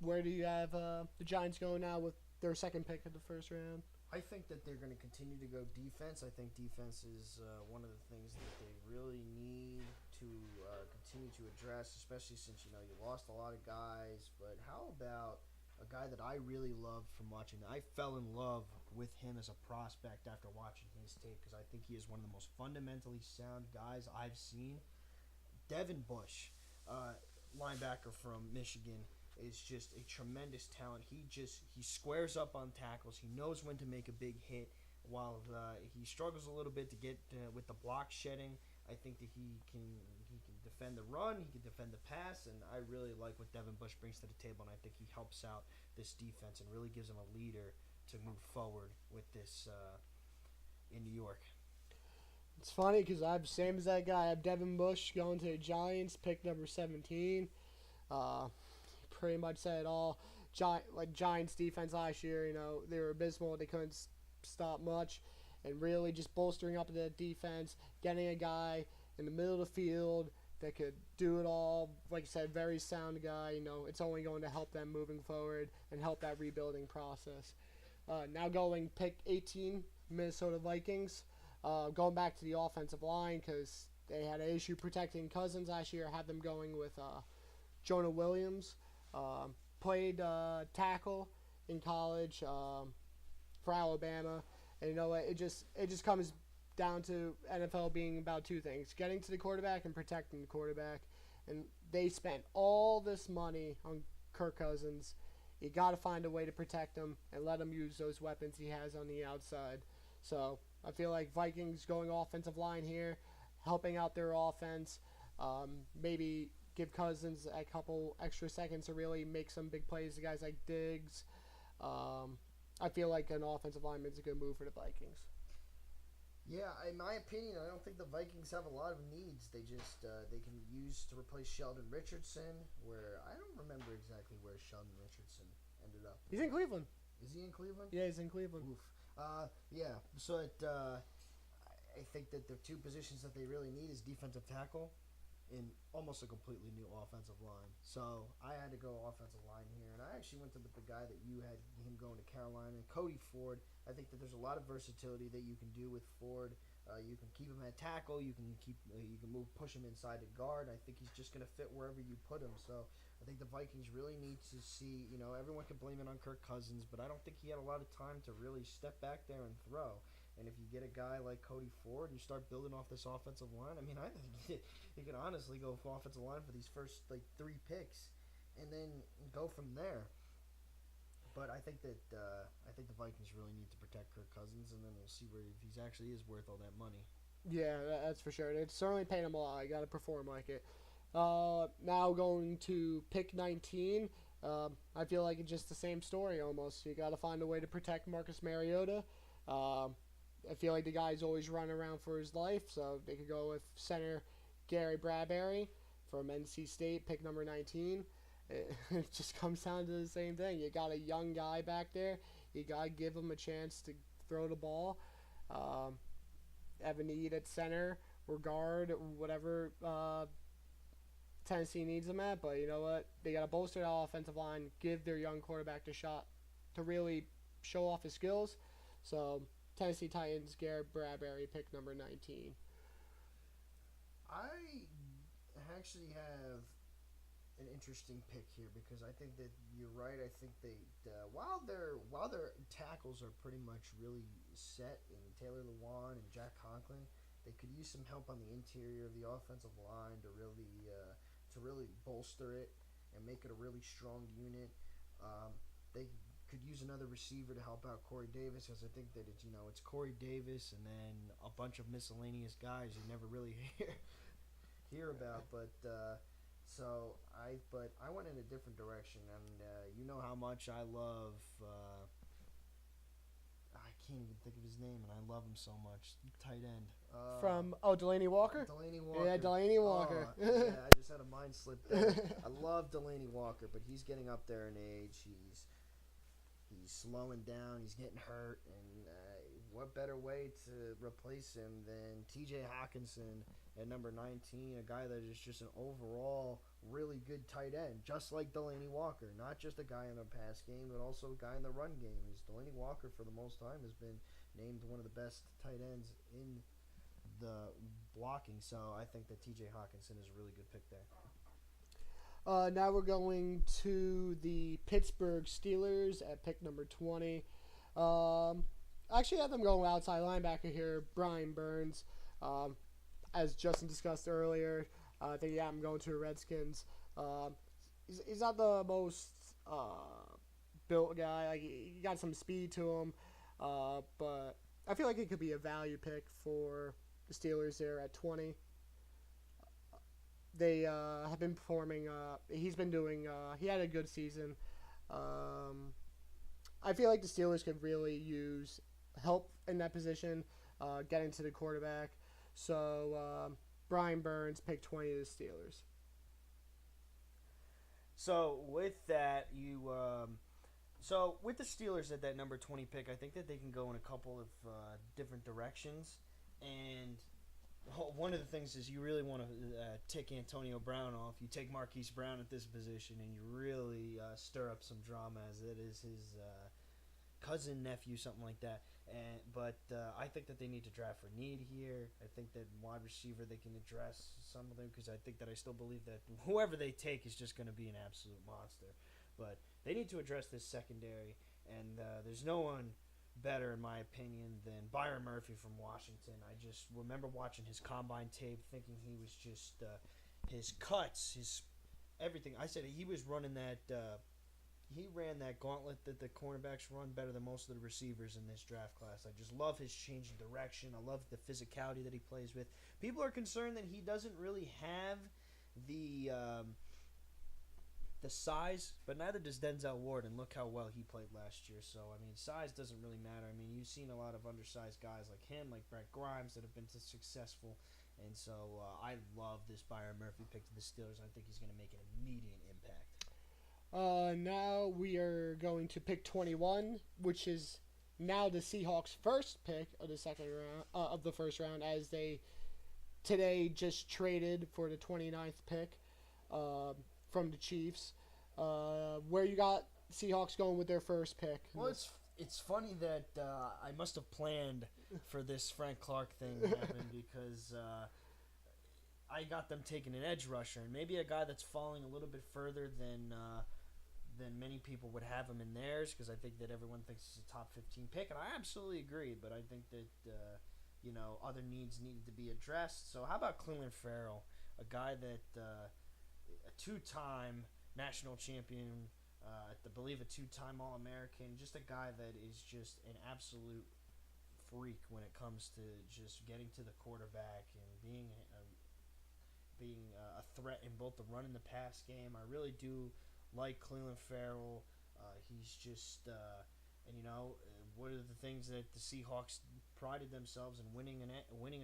where do you have the Giants going now with their second pick of the first round? I think that they're going to continue to go defense. I think defense is one of the things that they really need to continue to address, especially since you lost a lot of guys. But how about a guy that I really loved from watching? I fell in love with him as a prospect after watching his tape because I think he is one of the most fundamentally sound guys I've seen. Devin Bush, linebacker from Michigan, is just a tremendous talent. He squares up on tackles. He knows when to make a big hit. While he struggles a little bit to get with the block shedding, I think that he can defend the run. He can defend the pass, and I really like what Devin Bush brings to the table. And I think he helps out this defense and really gives them a leader to move forward with this in New York. It's funny because I'm same as that guy. I have Devin Bush going to the Giants, pick number 17. Uh, pretty much said it all. Giants defense last year, they were abysmal. They couldn't stop much, and really just bolstering up the defense, getting a guy in the middle of the field that could do it all. Like I said, very sound guy. It's only going to help them moving forward and help that rebuilding process. Now going pick 18, Minnesota Vikings. Going back to the offensive line because they had an issue protecting Cousins last year. Had them going with Jonah Williams. Played tackle in college for Alabama, and it just comes down to NFL being about two things: getting to the quarterback and protecting the quarterback. And they spent all this money on Kirk Cousins. You got to find a way to protect him and let him use those weapons he has on the outside. So I feel like Vikings going offensive line here, helping out their offense, maybe give Cousins a couple extra seconds to really make some big plays to guys like Diggs. I feel like an offensive lineman is a good move for the Vikings. Yeah, in my opinion, I don't think the Vikings have a lot of needs. They just they can use to replace Sheldon Richardson. Where I don't remember exactly where Sheldon Richardson ended up. He's in Cleveland. Is he in Cleveland? Yeah, he's in Cleveland. Oof. Yeah. So I think that the two positions that they really need is defensive tackle in almost a completely new offensive line. So I had to go offensive line here, and I actually went to the guy that you had him going to Carolina, Cody Ford. I think that there's a lot of versatility that you can do with Ford. You can keep him at tackle. You can push him inside to guard. I think he's just going to fit wherever you put him. So I think the Vikings really need to see. Everyone can blame it on Kirk Cousins, but I don't think he had a lot of time to really step back there and throw. And if you get a guy like Cody Ford, you start building off this offensive line. I mean, I think you can honestly go for offensive line for these first 3 picks, and then go from there. But I think that the Vikings really need to protect Kirk Cousins, and then we'll see where if he actually is worth all that money. Yeah, that's for sure. It's certainly paying him a lot. You got to perform like it. Now going to pick 19. I feel like it's just the same story almost. You got to find a way to protect Marcus Mariota. I feel like the guy's always running around for his life, so they could go with center Gary Bradbury from NC State, pick number 19. It just comes down to the same thing. You got a young guy back there. You got to give him a chance to throw the ball. Have a need at center or guard, whatever Tennessee needs them at. But you know what? They got to bolster the offensive line, give their young quarterback the shot to really show off his skills. So Tennessee Titans, Garrett Bradbury, pick number 19. I actually have an interesting pick here because I think that you're right. I think they while their tackles are pretty much really set in Taylor Lewan and Jack Conklin, they could use some help on the interior of the offensive line to really bolster it and make it a really strong unit. They could use another receiver to help out Corey Davis because I think that it's Corey Davis and then a bunch of miscellaneous guys you never really hear about. But I went in a different direction, and you know how much I love. I can't even think of his name, and I love him so much. Tight end. From Delaney Walker? Delaney Walker. Yeah, Delaney Walker. Yeah, I just had a mind slip there. I love Delaney Walker, but he's getting up there in age. He's slowing down. He's getting hurt, and what better way to replace him than T.J. Hawkinson at number 19, a guy that is just an overall really good tight end, just like Delaney Walker. Not just a guy in the pass game, but also a guy in the run game. Delaney Walker, for the most time, has been named one of the best tight ends in the blocking. So I think that T.J. Hawkinson is a really good pick there. Now we're going to the Pittsburgh Steelers at pick number 20. I actually have them going outside linebacker here, Brian Burns. As Justin discussed earlier, I think I'm going to the Redskins. He's not the most built guy. Like, he got some speed to him, but I feel like it could be a value pick for the Steelers there at 20. They have been performing. He's been doing. He had a good season. I feel like the Steelers could really use help in that position, getting to the quarterback. So Brian Burns, pick 20 of the Steelers. So with that, so with the Steelers at that number 20 pick, I think that they can go in a couple of different directions. And one of the things is you really want to tick Antonio Brown off. You take Marquise Brown at this position, and you really stir up some drama, as it is his cousin, nephew, something like that. But I think that they need to draft for need here. I think that wide receiver they can address some of them, because I think that I still believe that whoever they take is just going to be an absolute monster. But they need to address this secondary, and there's no one better, in my opinion, than Byron Murphy from Washington. I just remember watching his combine tape, thinking he was just his cuts, his everything. I said he was running that. He ran that gauntlet that the cornerbacks run better than most of the receivers in this draft class. I just love his change in direction. I love the physicality that he plays with. People are concerned that he doesn't really have the size, but neither does Denzel Ward, and look how well he played last year. So, I mean, size doesn't really matter. I mean, you've seen a lot of undersized guys like him, like Brent Grimes, that have been successful. And so I love this Byron Murphy pick to the Steelers. I think he's going to make an immediate impact. Now we are going to pick 21, which is now the Seahawks' first pick of the second round of the first round, as they today just traded for the 29th pick from the Chiefs. Where you got Seahawks going with their first pick? Well, it's funny that I must have planned for this Frank Clark thing to happen because I got them taking an edge rusher, and maybe a guy that's falling a little bit further than many people would have him in theirs, because I think that everyone thinks it's a top 15 pick, and I absolutely agree. But I think that other needs needed to be addressed. So how about Clelin Ferrell, a guy that a two-time national champion, I believe a two-time All-American, just a guy that is just an absolute freak when it comes to just getting to the quarterback and being a threat in both the run and the pass game. I really do like Clelin Ferrell. He's just, one of the things that the Seahawks prided themselves in winning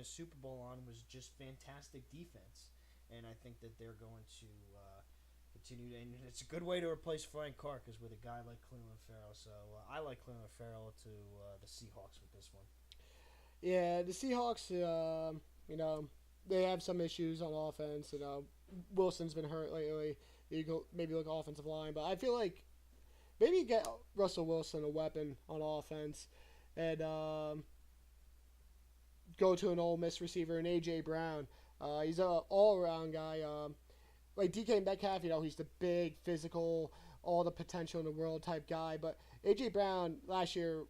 a Super Bowl on was just fantastic defense. And I think that they're going to continue, and it's a good way to replace Frank Clark is with a guy like Clelin Ferrell. So I like Clelin Ferrell to the Seahawks with this one. Yeah, the Seahawks, they have some issues on offense. Wilson's been hurt lately. You go maybe look offensive line, but I feel like maybe get Russell Wilson a weapon on offense, and go to an Ole Miss receiver, an A.J. Brown. He's an all-around guy. Like DK Metcalf, he's the big, physical, all the potential in the world type guy. But A.J. Brown last year,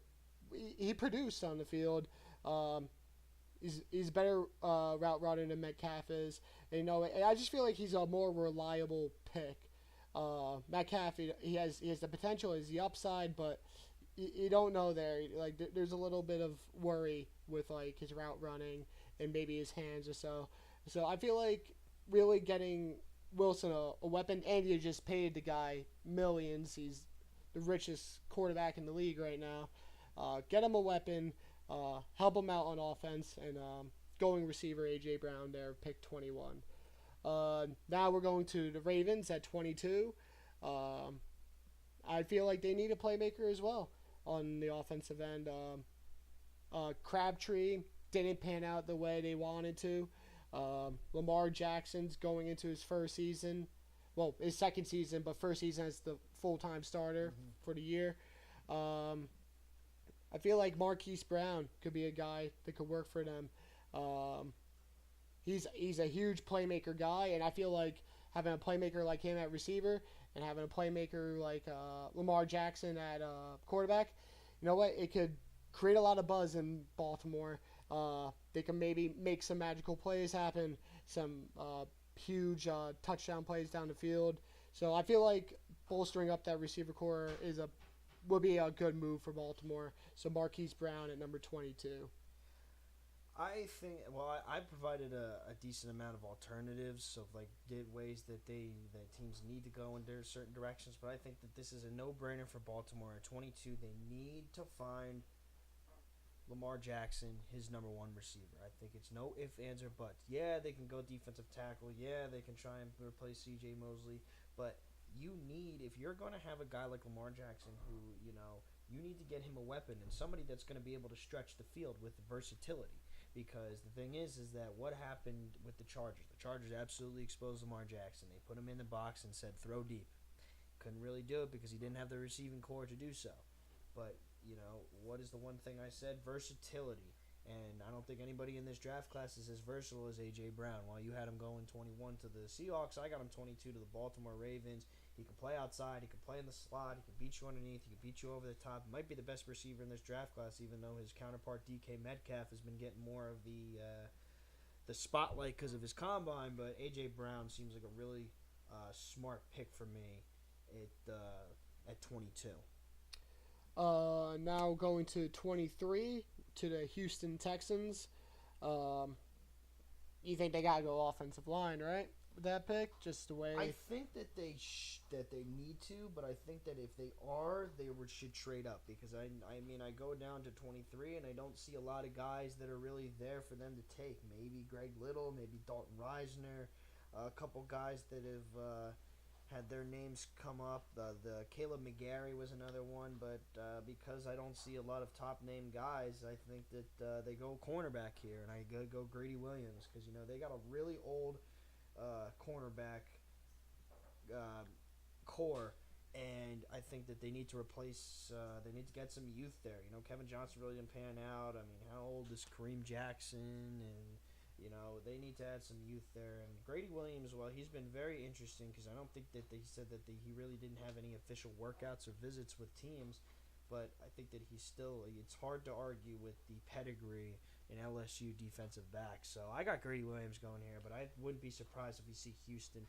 he produced on the field. He's better route runner than Metcalf is. And, I just feel like he's a more reliable pick. Metcalf, he has the potential, is the upside, but you don't know there. Like there's a little bit of worry with like his route running and maybe his hands or so. So I feel like really getting Wilson a weapon, and you just paid the guy millions. He's the richest quarterback in the league right now. Get him a weapon. Help him out on offense, and going receiver A.J. Brown there, pick 21. Now we're going to the Ravens at 22. I feel like they need a playmaker as well on the offensive end. Crabtree didn't pan out the way they wanted to. Lamar Jackson's going into his first season. Well, his second season, but first season as the full-time starter Mm-hmm. for the year. Um, I feel like Marquise Brown could be a guy that could work for them. Um, he's a huge playmaker guy, and I feel like having a playmaker like him at receiver and having a playmaker like Lamar Jackson at quarterback, you know what? It could create a lot of buzz in Baltimore. They can maybe make some magical plays happen, some huge touchdown plays down the field. So I feel like bolstering up that receiver core would be a good move for Baltimore. So Marquise Brown at number 22. I think. Well, I provided a decent amount of alternatives of like ways that that teams need to go in their certain directions. But I think that this is a no-brainer for Baltimore at 22. They need to find Lamar Jackson his number one receiver. I think it's no ifs, ands, or buts. Yeah, they can go defensive tackle. Yeah, they can try and replace C.J. Mosley. But you need, if you're going to have a guy like Lamar Jackson who, you need to get him a weapon and somebody that's going to be able to stretch the field with versatility. Because the thing is that what happened with the Chargers? The Chargers absolutely exposed Lamar Jackson. They put him in the box and said, throw deep. Couldn't really do it because he didn't have the receiving core to do so. But, what is the one thing I said? Versatility. And I don't think anybody in this draft class is as versatile as A.J. Brown. While you had him going 21 to the Seahawks, I got him 22 to the Baltimore Ravens. He can play outside. He can play in the slot. He can beat you underneath. He can beat you over the top. He might be the best receiver in this draft class, even though his counterpart DK Metcalf has been getting more of the spotlight because of his combine. But A.J. Brown seems like a really smart pick for me at 22. Now going to 23 to the Houston Texans. You think they gotta go offensive line, right? With that pick, just the way. I think that they need to, but I think that if they are, should trade up because I go down to 23 and I don't see a lot of guys that are really there for them to take. Maybe Greg Little, maybe Dalton Reisner, a couple guys that have had their names come up. The Caleb McGarry was another one, but because I don't see a lot of top name guys, I think that they go cornerback here, and I go Grady Williams because they got a really old cornerback core, and I think that they need to replace. They need to get some youth there. Kevin Johnson really didn't pan out. I mean, how old is Kareem Jackson? And they need to add some youth there. And Grady Williams, well, he's been very interesting because I don't think that he said that he really didn't have any official workouts or visits with teams, but I think that it's hard to argue with the pedigree in LSU defensive back. So I got Grady Williams going here, but I wouldn't be surprised if we see Houston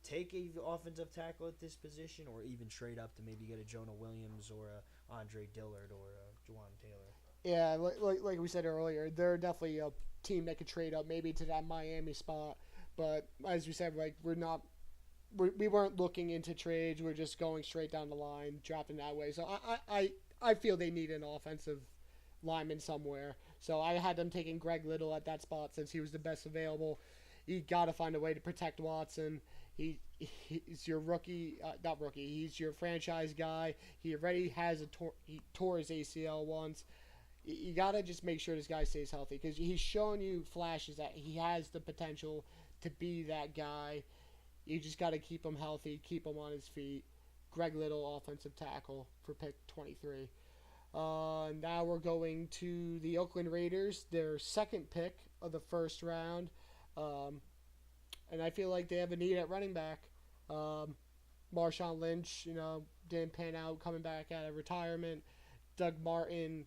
take a offensive tackle at this position or even trade up to maybe get a Jonah Williams or a Andre Dillard or a Juwan Taylor. Yeah, like we said earlier, they're definitely a team that could trade up maybe to that Miami spot. But as we said, we weren't looking into trades. We're just going straight down the line, drafting that way. So I feel they need an offensive lineman somewhere. So I had them taking Greg Little at that spot since he was the best available. You got to find a way to protect Watson. He's your rookie, not rookie. He's your franchise guy. He already has he tore his ACL once. You got to just make sure this guy stays healthy because he's showing you flashes that he has the potential to be that guy. You just got to keep him healthy, keep him on his feet. Greg Little, offensive tackle for pick 23. Now we're going to the Oakland Raiders, their second pick of the first round. And I feel like they have a need at running back. Marshawn Lynch, didn't pan out coming back out of retirement. Doug Martin,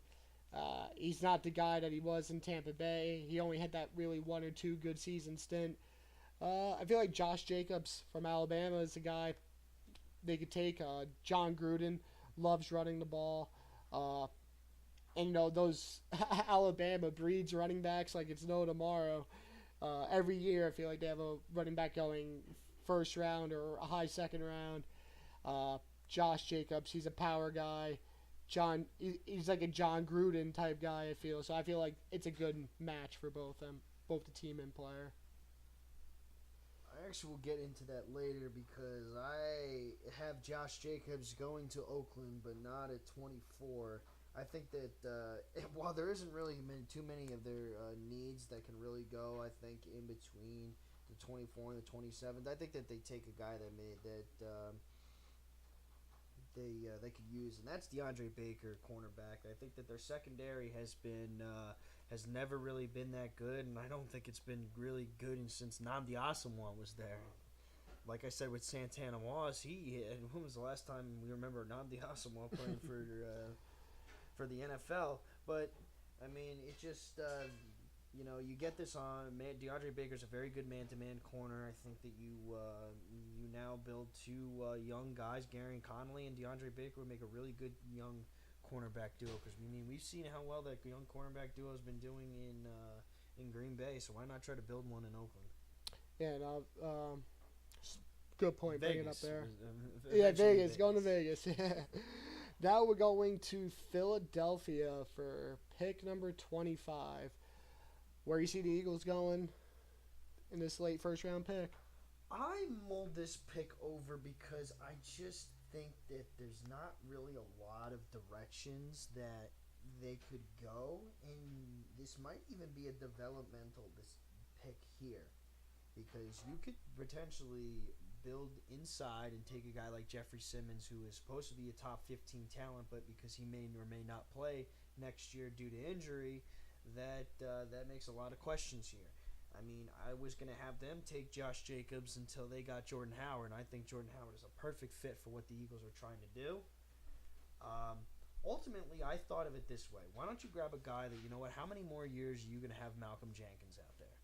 he's not the guy that he was in Tampa Bay. He only had that really one or two good season stint. I feel like Josh Jacobs from Alabama is the guy they could take. John Gruden loves running the ball. And those Alabama breeds running backs like it's no tomorrow. Every year I feel like they have a running back going first round or a high second round. Josh Jacobs, he's a power guy. He's like a John Gruden type guy, I feel. So I feel like it's a good match for both them, both the team and player. I actually will get into that later because I have Josh Jacobs going to Oakland, but not at 24. I think that while there isn't really too many of their needs that can really go, I think in between the 24 and the 27th, I think that they take a guy that made that they could use, and that's DeAndre Baker, cornerback. I think that their secondary has never really been that good, and I don't think it's been really good since Nnamdi Asomugha was there. Like I said with Santana Moss, when was the last time we remember Nnamdi Asomugha playing for the NFL? But I mean, it just you get this on. DeAndre Baker's a very good man-to-man corner. I think that you now build two young guys, Gary and Conley, and DeAndre Baker would make a really good young cornerback duo. Because I mean, we've seen how well that young cornerback duo has been doing in Green Bay. So why not try to build one in Oakland? Yeah, no, good point. Bringing it up there. Yeah, Vegas. Going to Vegas. Yeah. Now we're going to Philadelphia for pick number 25. Where you see the Eagles going in this late first round pick? I mulled this pick over because I just think that there's not really a lot of directions that they could go, and this might even be a developmental pick here because you could potentially build inside and take a guy like Jeffrey Simmons, who is supposed to be a top 15 talent, but because he may or may not play next year due to injury, that makes a lot of questions here. I mean, I was going to have them take Josh Jacobs until they got Jordan Howard, and I think Jordan Howard is a perfect fit for what the Eagles are trying to do. Ultimately, I thought of it this way. Why don't you grab a guy that, you know what, how many more years are you going to have Malcolm Jenkins out there?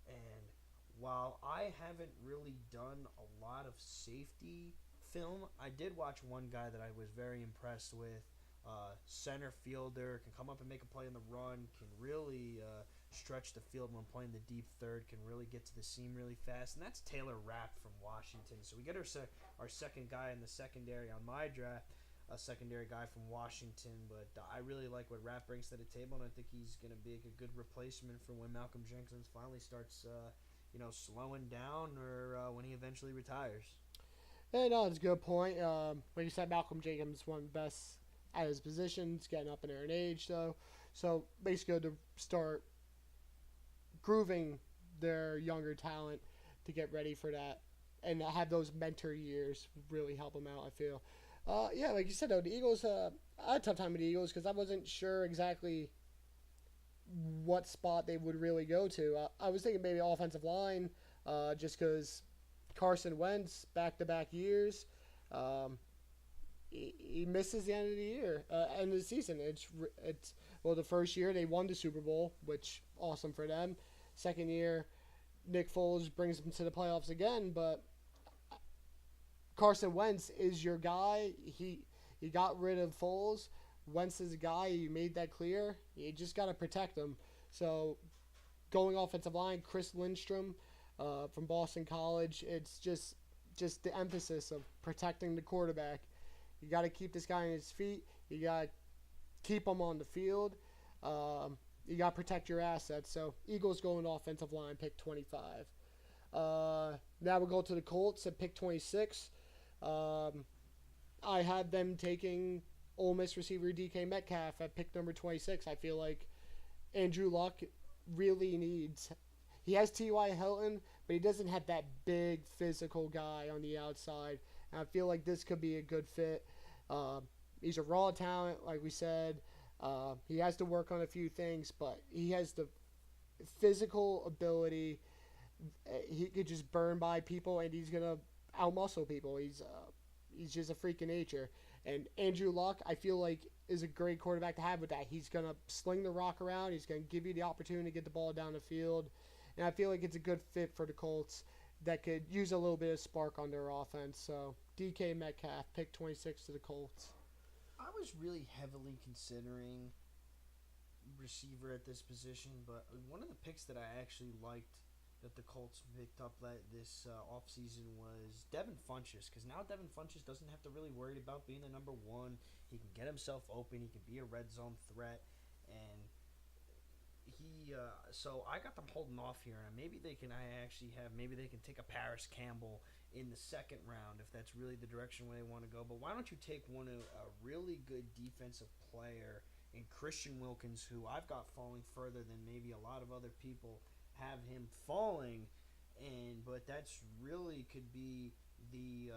And while I haven't really done a lot of safety film, I did watch one guy that I was very impressed with. Center fielder, can come up and make a play in the run, can really stretch the field when playing the deep third, can really get to the seam really fast, and that's Taylor Rapp from Washington. So we get our second guy in the secondary on my draft, a secondary guy from Washington, but I really like what Rapp brings to the table, and I think he's going to be a good replacement for when Malcolm Jenkins finally starts slowing down or when he eventually retires. Yeah, no, it's a good point. Like you said, Malcolm Jenkins is one of the best at his positions, getting up in there in age, though. So basically, to start grooving their younger talent to get ready for that and have those mentor years really help them out, I feel. Yeah, like you said, though, the Eagles, I had a tough time with the Eagles because I wasn't sure exactly what spot they would really go to. I was thinking maybe offensive line, just because Carson Wentz, back-to-back years, he misses the end of the year, end of the season. It's the first year they won the Super Bowl, which awesome for them. Second year, Nick Foles brings them to the playoffs again, but Carson Wentz is your guy. He got rid of Foles. Wentz is a guy. You made that clear. You just got to protect him. So going offensive line, Chris Lindstrom from Boston College. It's just the emphasis of protecting the quarterback. You got to keep this guy on his feet. You got to keep him on the field. You got to protect your assets. So Eagles going offensive line, pick 25. Now we'll go to the Colts at pick 26. I had them taking Ole Miss receiver DK Metcalf at pick number 26. I feel like Andrew Luck really needs. He has T.Y. Hilton, but he doesn't have that big physical guy on the outside. And I feel like this could be a good fit. He's a raw talent, like we said. He has to work on a few things, but he has the physical ability. He could just burn by people, and he's gonna outmuscle people. He's just a freak of nature. And Andrew Luck, I feel like, is a great quarterback to have with that. He's gonna sling the rock around. He's gonna give you the opportunity to get the ball down the field, and I feel like it's a good fit for the Colts that could use a little bit of spark on their offense. So DK Metcalf, pick 26 to the Colts. I was really heavily considering receiver at this position, but one of the picks that I actually liked that the Colts picked up this offseason was Devin Funchess, because now Devin Funchess doesn't have to really worry about being the number one. He can get himself open. He can be a red zone threat, and so I got them holding off here, and maybe they can take a Paris Campbell in the second round if that's really the direction where they want to go. But why don't you take a really good defensive player and Christian Wilkins, who I've got falling further than maybe a lot of other people have him falling, but that's really could be the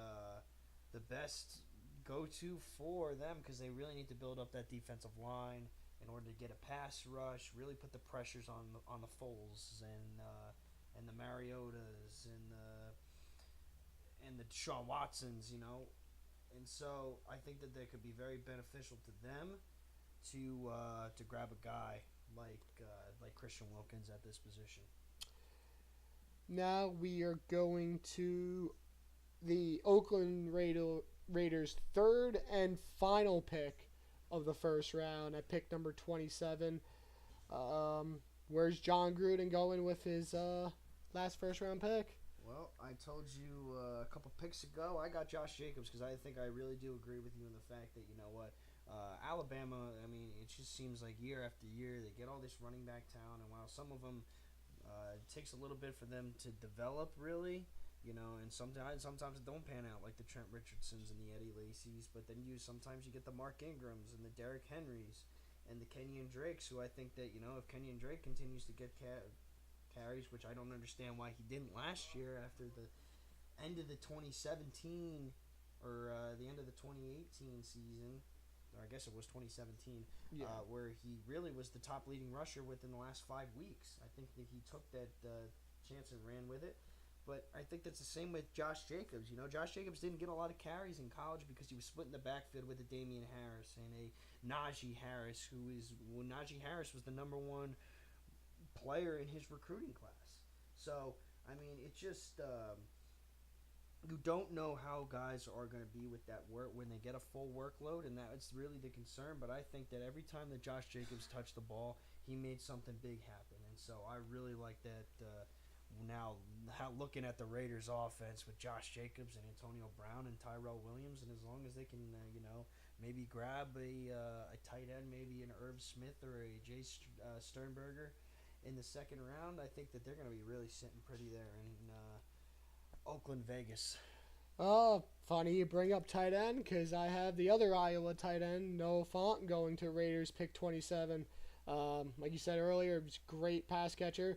best go-to for them because they really need to build up that defensive line in order to get a pass rush, really put the pressures on the Foles and the Mariotas and the Deshaun Watsons, and so I think that they could be very beneficial to them to grab a guy like Christian Wilkins at this position. Now we are going to the Raiders' third and final pick of the first round at pick number 27. Where's John Gruden going with his last first round pick? Well, I told you a couple picks ago, I got Josh Jacobs because I think I really do agree with you in the fact that, you know what, Alabama, I mean, it just seems like year after year they get all this running back talent, and while some of them it takes a little bit for them to develop, really, and sometimes it don't pan out like the Trent Richardsons and the Eddie Lacy's, but then sometimes you get the Mark Ingrams and the Derrick Henrys and the Kenyon Drakes, who I think that, if Kenyon Drake continues to get carries, which I don't understand why he didn't last year after the end of the 2017 or the end of the 2018 season, or I guess it was 2017, where he really was the top leading rusher within the last 5 weeks. I think that he took that chance and ran with it. But I think that's the same with Josh Jacobs. Josh Jacobs didn't get a lot of carries in college because he was splitting the backfield with a Damian Harris and a Najee Harris, Najee Harris was the number one player in his recruiting class. So, I mean, it's just you don't know how guys are going to be with that work when they get a full workload, and that's really the concern. But I think that every time that Josh Jacobs touched the ball, he made something big happen, and so I really like that. Now, looking at the Raiders' offense with Josh Jacobs and Antonio Brown and Tyrell Williams, and as long as they can, maybe grab a tight end, maybe an Irv Smith or a Jay Sternberger in the second round, I think that they're going to be really sitting pretty there in Oakland, Vegas. Oh, funny you bring up tight end because I have the other Iowa tight end, Noah Fant, going to Raiders pick 27. Like you said earlier, it was a great pass catcher.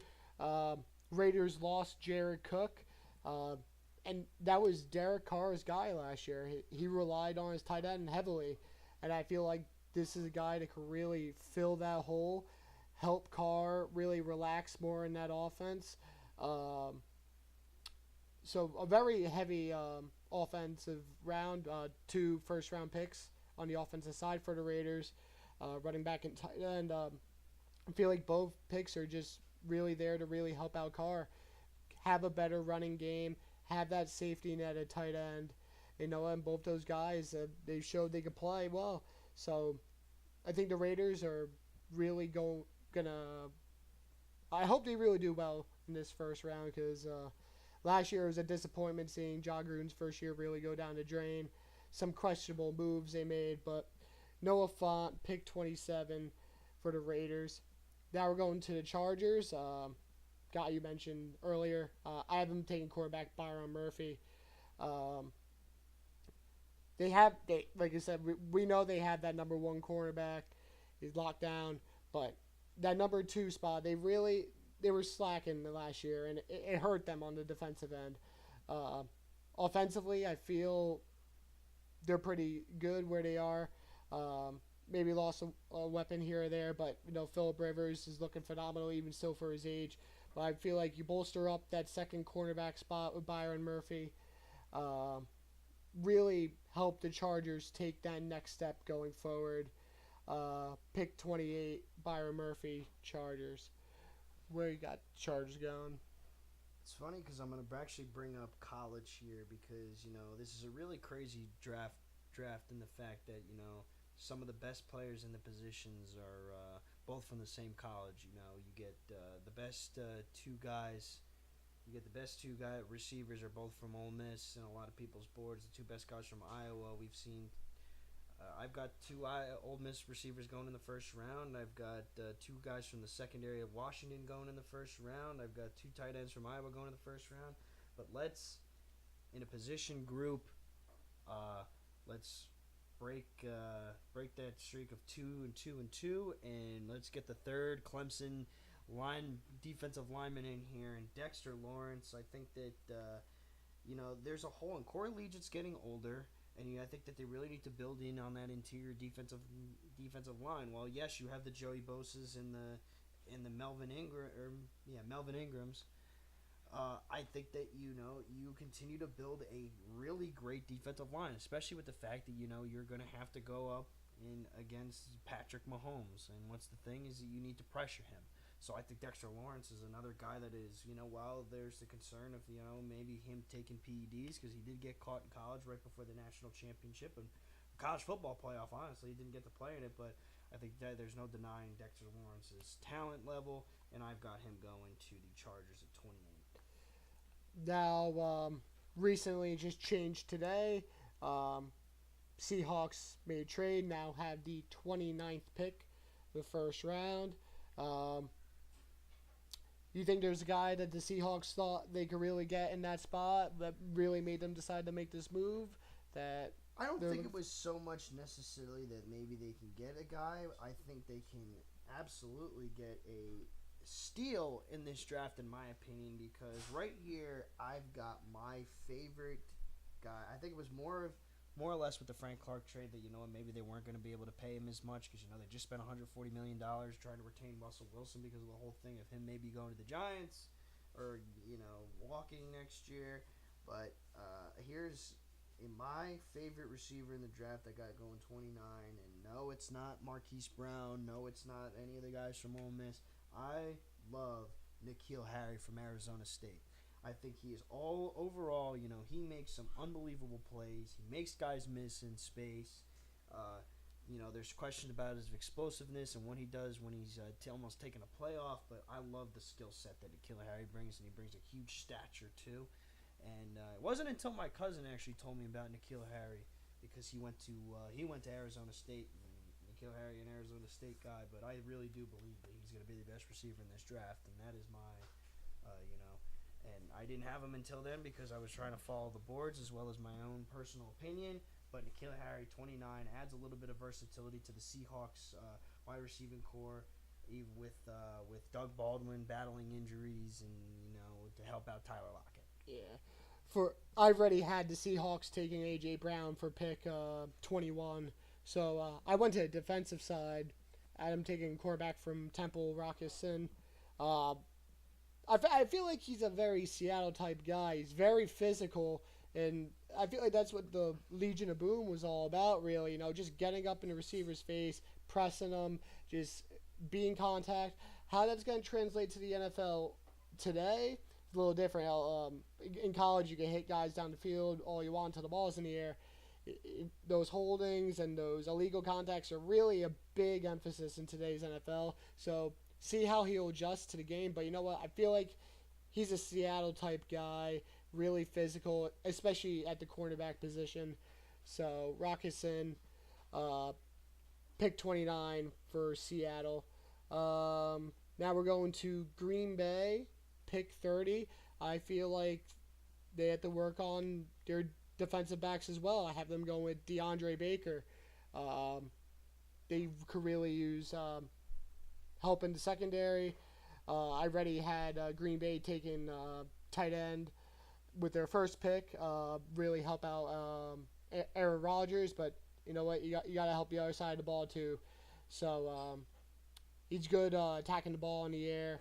Raiders lost Jared Cook, and that was Derek Carr's guy last year. He relied on his tight end heavily, and I feel like this is a guy that could really fill that hole, help Carr really relax more in that offense. So a very heavy offensive round, 2 first-round picks on the offensive side for the Raiders, running back and tight end. I feel like both picks are just really there to really help out Carr, have a better running game, have that safety net at tight end. And both those guys, they showed they could play well. So I think the Raiders are really gonna. I hope they really do well in this first round because last year was a disappointment seeing John Gruden's first year really go down the drain. Some questionable moves they made, but Noah Fant, pick 27 for the Raiders. Now we're going to the Chargers. Guy you mentioned earlier. I have them taking quarterback Byron Murphy. They like I said, we know they have that number 1 cornerback. He's locked down, but that number 2 spot, they were slacking the last year, and it hurt them on the defensive end. Offensively, I feel they're pretty good where they are. Maybe lost a weapon here or there, but Phillip Rivers is looking phenomenal even still for his age. But I feel like you bolster up that second cornerback spot with Byron Murphy. Really help the Chargers take that next step going forward. Pick 28, Byron Murphy, Chargers. Where you got Chargers going? It's funny because I'm going to actually bring up college here because, this is a really crazy draft in the fact that, some of the best players in the positions are both from the same college. You get the best two guys. You get the best two receivers are both from Ole Miss and a lot of people's boards. The 2 best guys from Iowa. We've seen. I've got 2 Ole Miss receivers going in the first round. I've got 2 guys from the secondary of Washington going in the first round. I've got 2 tight ends from Iowa going in the first round. But in a position group, let's break that streak of 2-2, and let's get the third Clemson defensive lineman in here, and Dexter Lawrence. I think that there's a hole, and Corey Legent's getting older, and I think that they really need to build in on that interior defensive line. Well, yes, you have the Joey Bosa's and the Melvin Ingrams. I think that you continue to build a really great defensive line, especially with the fact that you're going to have to go up in against Patrick Mahomes. And what's the thing is that you need to pressure him. So I think Dexter Lawrence is another guy that is, while there's the concern of, maybe him taking PEDs because he did get caught in college right before the national championship and college football playoff, honestly, he didn't get to play in it, but I think that there's no denying Dexter Lawrence's talent level, and I've got him going to the Chargers at 28. Now, recently just changed today. Seahawks made a trade, now have the 29th pick, the first round. You think there's a guy that the Seahawks thought they could really get in that spot that really made them decide to make this move? That I don't think it was so much necessarily that maybe they can get a guy. I think they can absolutely get a steal in this draft, in my opinion, because right here I've got my favorite guy. I think it was more or less with the Frank Clark trade that maybe they weren't going to be able to pay him as much because they just spent $140 million trying to retain Russell Wilson because of the whole thing of him maybe going to the Giants or walking next year. But here's my favorite receiver in the draft. I got going 29, and no, it's not Marquise Brown. No, it's not any of the guys from Ole Miss. I love N'Keal Harry from Arizona State. I think he is all overall, he makes some unbelievable plays. He makes guys miss in space. There's questions about his explosiveness and what he does when he's almost taking a playoff, but I love the skill set that N'Keal Harry brings, and he brings a huge stature too. And it wasn't until my cousin actually told me about N'Keal Harry because he went to Arizona State, and N'Keal Harry, an Arizona State guy, but I really do believe that he's going to be the best receiver in this draft, and that is my, and I didn't have him until then because I was trying to follow the boards as well as my own personal opinion. But N'Keal Harry, 29, adds a little bit of versatility to the Seahawks wide receiving core, even with Doug Baldwin battling injuries and to help out Tyler Lockett. Yeah, I've already had the Seahawks taking A.J. Brown for pick 21. So I went to the defensive side. Adam taking quarterback from Temple, Rockison. I feel like he's a very Seattle type guy. He's very physical, and I feel like that's what the Legion of Boom was all about, really. Just getting up in the receiver's face, pressing them, just being contact. How that's going to translate to the NFL today is a little different. In college, you can hit guys down the field all you want until the ball's in the air. Those holdings and those illegal contacts are really a big emphasis in today's NFL. So see how he'll adjust to the game. But you know what? I feel like he's a Seattle type guy, really physical, especially at the cornerback position. So Rockison, pick 29 for Seattle. Now we're going to Green Bay, pick 30. I feel like they have to work on their defensive backs as well. I have them going with DeAndre Baker. They could really use help in the secondary. I already had Green Bay taking tight end with their first pick. Really help out Aaron Rodgers, but you know what? You got to help the other side of the ball too. So he's good attacking the ball in the air,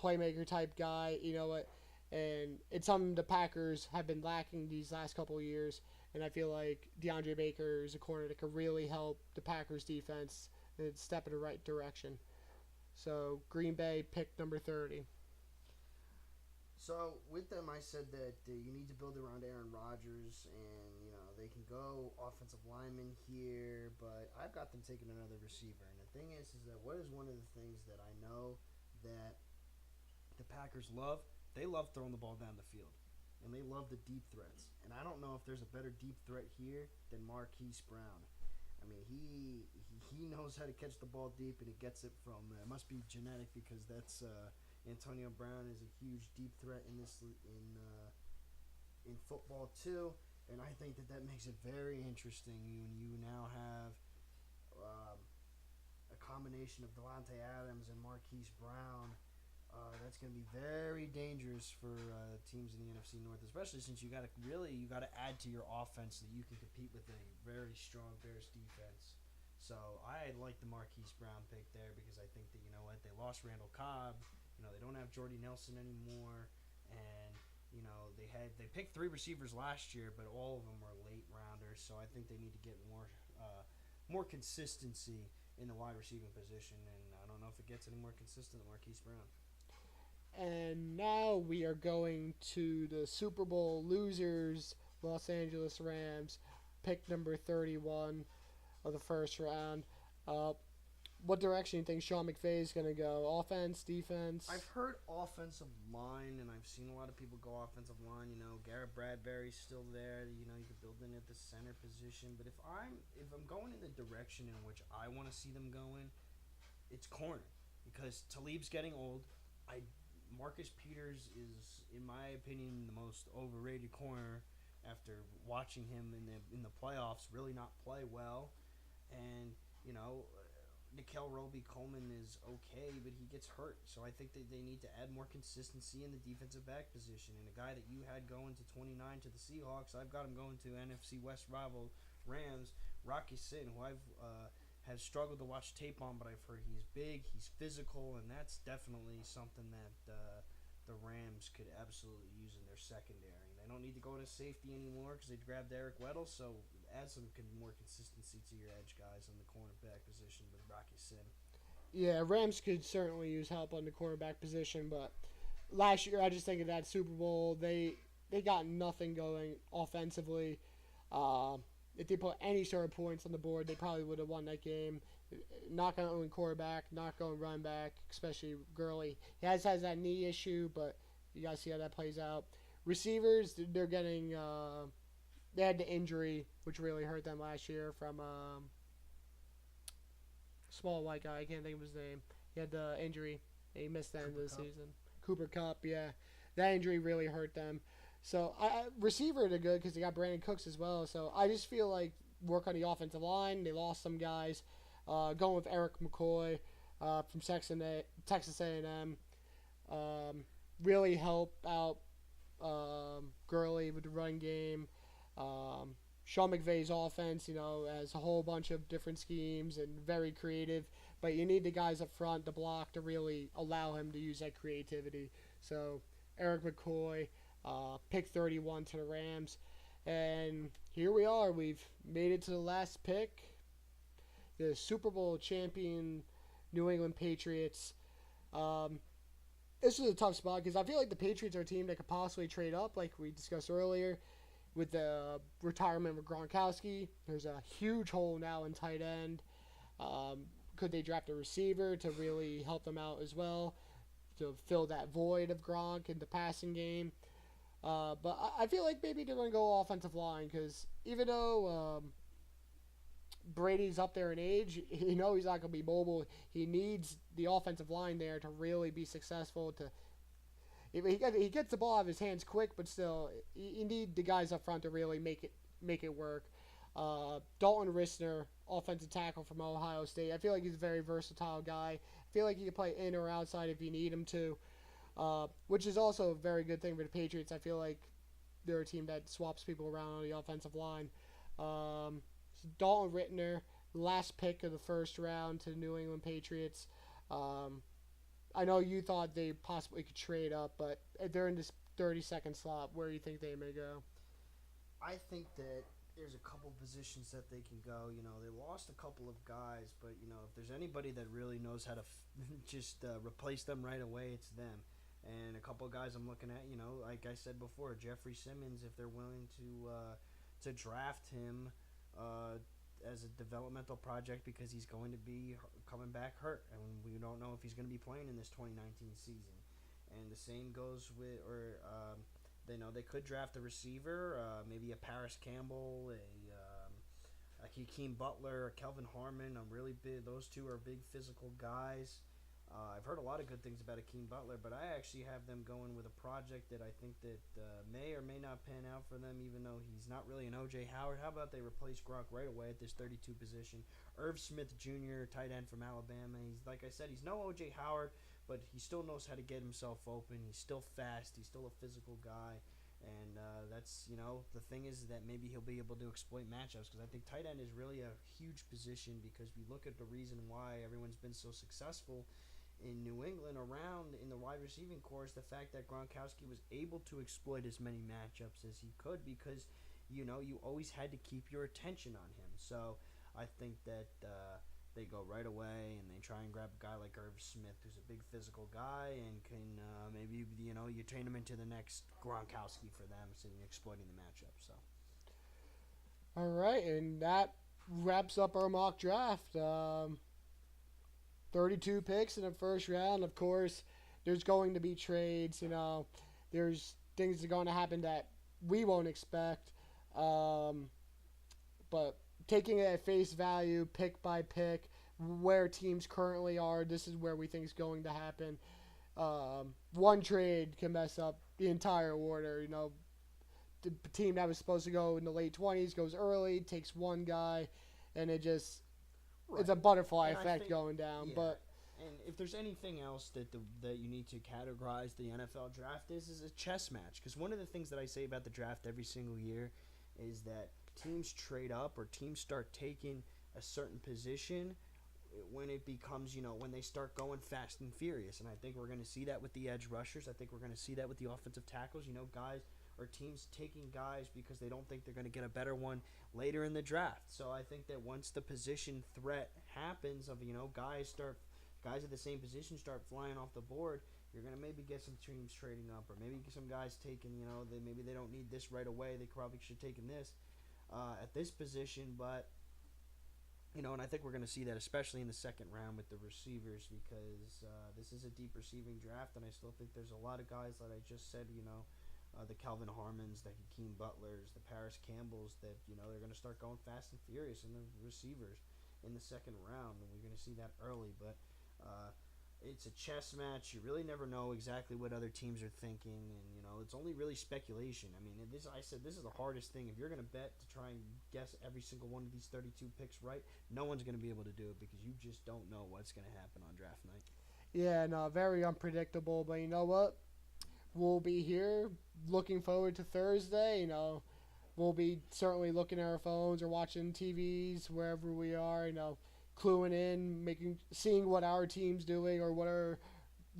playmaker type guy. You know what? And it's something the Packers have been lacking these last couple of years. And I feel like DeAndre Baker is a corner that could really help the Packers defense and step in the right direction. So Green Bay pick number 30. So with them, I said that you need to build around Aaron Rodgers, and they can go offensive lineman here, but I've got them taking another receiver. And the thing is that what is one of the things that I know that the Packers love? They love throwing the ball down the field, and they love the deep threats. And I don't know if there's a better deep threat here than Marquise Brown. I mean, he knows how to catch the ball deep, and he gets it from. It must be genetic because that's Antonio Brown is a huge deep threat in football too. And I think that that makes it very interesting. You now have um, a combination of Devontae Adams and Marquise Brown. That's going to be very dangerous for teams in the NFC North, especially since you got to add to your offense so that you can compete with a very strong Bears defense. So I like the Marquise Brown pick there because I think that you know what they lost Randall Cobb. You know they don't have Jordy Nelson anymore, and you know they picked three receivers last year, but all of them were late rounders. So I think they need to get more consistency in the wide receiving position, and I don't know if it gets any more consistent than Marquise Brown. And now we are going to the Super Bowl losers, Los Angeles Rams, pick number 31 of the first round. Uh, what direction do you think Sean McVay is going to go? Offense, defense? I've heard offensive line, and I've seen a lot of people go offensive line. You know, Garrett Bradbury's still there. You know, you could build in at the center position. But if I'm going in the direction in which I want to see them going, it's corner because Talib's getting old. I Marcus Peters is, in my opinion, the most overrated corner after watching him in the playoffs really not play well, and you know. Nikel Roby Coleman is okay, but he gets hurt. So I think that they need to add more consistency in the defensive back position. And a guy that you had going to 29 to the Seahawks, I've got him going to NFC West rival Rams, Rocky Sin, who I've has struggled to watch tape on, but I've heard he's big, he's physical, and that's definitely something that the Rams could absolutely use in their secondary. They don't need to go to safety anymore because they grabbed Eric Weddle, so add some more consistency to your edge guys in the cornerback position with Rocky Sin. Yeah, Rams could certainly use help on the cornerback position, but last year I just think of that Super Bowl, they got nothing going offensively. If they put any sort of points on the board, they probably would have won that game. Not going to own quarterback, not going to run back, especially Gurley. He has that knee issue, but you got to see how that plays out. Receivers, they're getting they had the injury, which really hurt them last year from small white guy. I can't think of his name. He had the injury. He missed the end of the season. Cooper Kupp, yeah. That injury really hurt them. So, receiver, they're good because they got Brandon Cooks as well. So, I just feel like work on the offensive line. They lost some guys. Going with Eric McCoy from Texas A&M. Really help out Gurley with the run game. Sean McVay's offense, has a whole bunch of different schemes and very creative. But you need the guys up front, the block, to really allow him to use that creativity. So, Eric McCoy, pick 31 to the Rams. And here we are. We've made it to the last pick. The Super Bowl champion New England Patriots. This is a tough spot because I feel like the Patriots are a team that could possibly trade up, like we discussed earlier, with the retirement of Gronkowski. There's a huge hole now in tight end. Could they draft a receiver to really help them out as well, to fill that void of Gronk in the passing game? But I feel like maybe they're going to go offensive line because even though Brady's up there in age, he's not going to be mobile. He needs the offensive line there to really be successful. He gets the ball out of his hands quick, but still, you need the guys up front to really make it work. Dalton Risner, offensive tackle from Ohio State. I feel like he's a very versatile guy. I feel like he can play in or outside if you need him to, which is also a very good thing for the Patriots. I feel like they're a team that swaps people around on the offensive line. So Dalton Risner, last pick of the first round to the New England Patriots. I know you thought they possibly could trade up, but they're in this 32nd slot. Where do you think they may go? I think that there's a couple positions that they can go. They lost a couple of guys, but, if there's anybody that really knows how to just replace them right away, it's them. And a couple of guys I'm looking at, like I said before, Jeffrey Simmons, if they're willing to draft him as a developmental project because he's going to be coming back hurt, and we don't know if he's going to be playing in this 2019 season. And the same goes with, they know they could draft a receiver, maybe a Paris Campbell, a Hakeem Butler, a Kelvin Harmon. I'm really big. Those two are big physical guys. I've heard a lot of good things about Akeem Butler, but I actually have them going with a project that I think that may or may not pan out for them, even though he's not really an O.J. Howard. How about they replace Gronk right away at this 32 position? Irv Smith Jr., tight end from Alabama. He's, like I said, he's no O.J. Howard, but he still knows how to get himself open. He's still fast. He's still a physical guy. And that's, the thing is that maybe he'll be able to exploit matchups, because I think tight end is really a huge position, because we look at the reason why everyone's been so successful in New England around in the wide receiving corps is the fact that Gronkowski was able to exploit as many matchups as he could, because you always had to keep your attention on him. So I think that they go right away and they try and grab a guy like Irv Smith, who's a big physical guy, and can maybe you train him into the next Gronkowski for them, so you're exploiting the matchup. So All right, and that wraps up our mock draft. 32 picks in the first round. Of course, there's going to be trades. There's things that are going to happen that we won't expect. But taking it at face value, pick by pick, where teams currently are, this is where we think is going to happen. One trade can mess up the entire order. The team that was supposed to go in the late 20s goes early, takes one guy, and it just it's a butterfly effect going down. Yeah. But and if there's anything else that you need to categorize the NFL draft is a chess match. Because one of the things that I say about the draft every single year is that teams trade up, or teams start taking a certain position when it becomes, when they start going fast and furious. And I think we're going to see that with the edge rushers. I think we're going to see that with the offensive tackles. Guys or teams taking guys because they don't think they're going to get a better one later in the draft. So I think that once the position threat happens of, guys at the same position start flying off the board, you're going to maybe get some teams trading up, or maybe some guys taking, maybe they don't need this right away. They probably should have taken this at this position. But, and I think we're going to see that especially in the second round with the receivers, because this is a deep receiving draft, and I still think there's a lot of guys that I just said, the Calvin Harmons, the Hakeem Butlers, the Paris Campbells, that they're going to start going fast and furious in the receivers in the second round, and we're going to see that early. But it's a chess match. You really never know exactly what other teams are thinking, and it's only really speculation. I mean, this is the hardest thing. If you're going to bet to try and guess every single one of these 32 picks right, no one's going to be able to do it, because you just don't know what's going to happen on draft night. Yeah, no, very unpredictable. But you know what? We'll be here looking forward to Thursday. We'll be certainly looking at our phones or watching TVs wherever we are. Cluing in, seeing what our team's doing or what our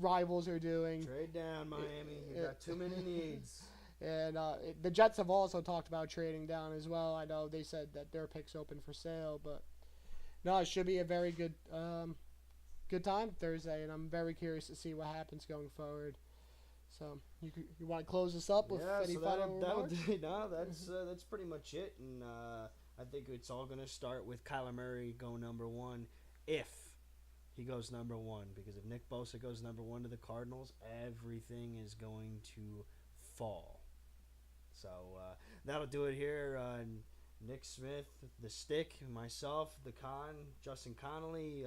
rivals are doing. Trade down, Miami. You got too many needs. And the Jets have also talked about trading down as well. I know they said that their pick's open for sale, but no, it should be a very good time Thursday, and I'm very curious to see what happens going forward. So you want to close this up with any final remarks? That's pretty much it, and I think it's all going to start with Kyler Murray going number one, if he goes number one, because if Nick Bosa goes number one to the Cardinals, everything is going to fall. So that'll do it here. Nick Smith, the Stick, myself, the Conn, Justin Connolly.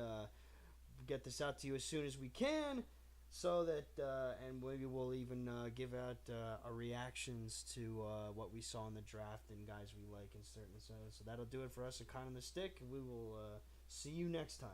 Get this out to you as soon as we can, so that and maybe we'll even give out our reactions to what we saw in the draft and guys we like in certain. So that'll do it for us at Conn and the Stick. We will see you next time.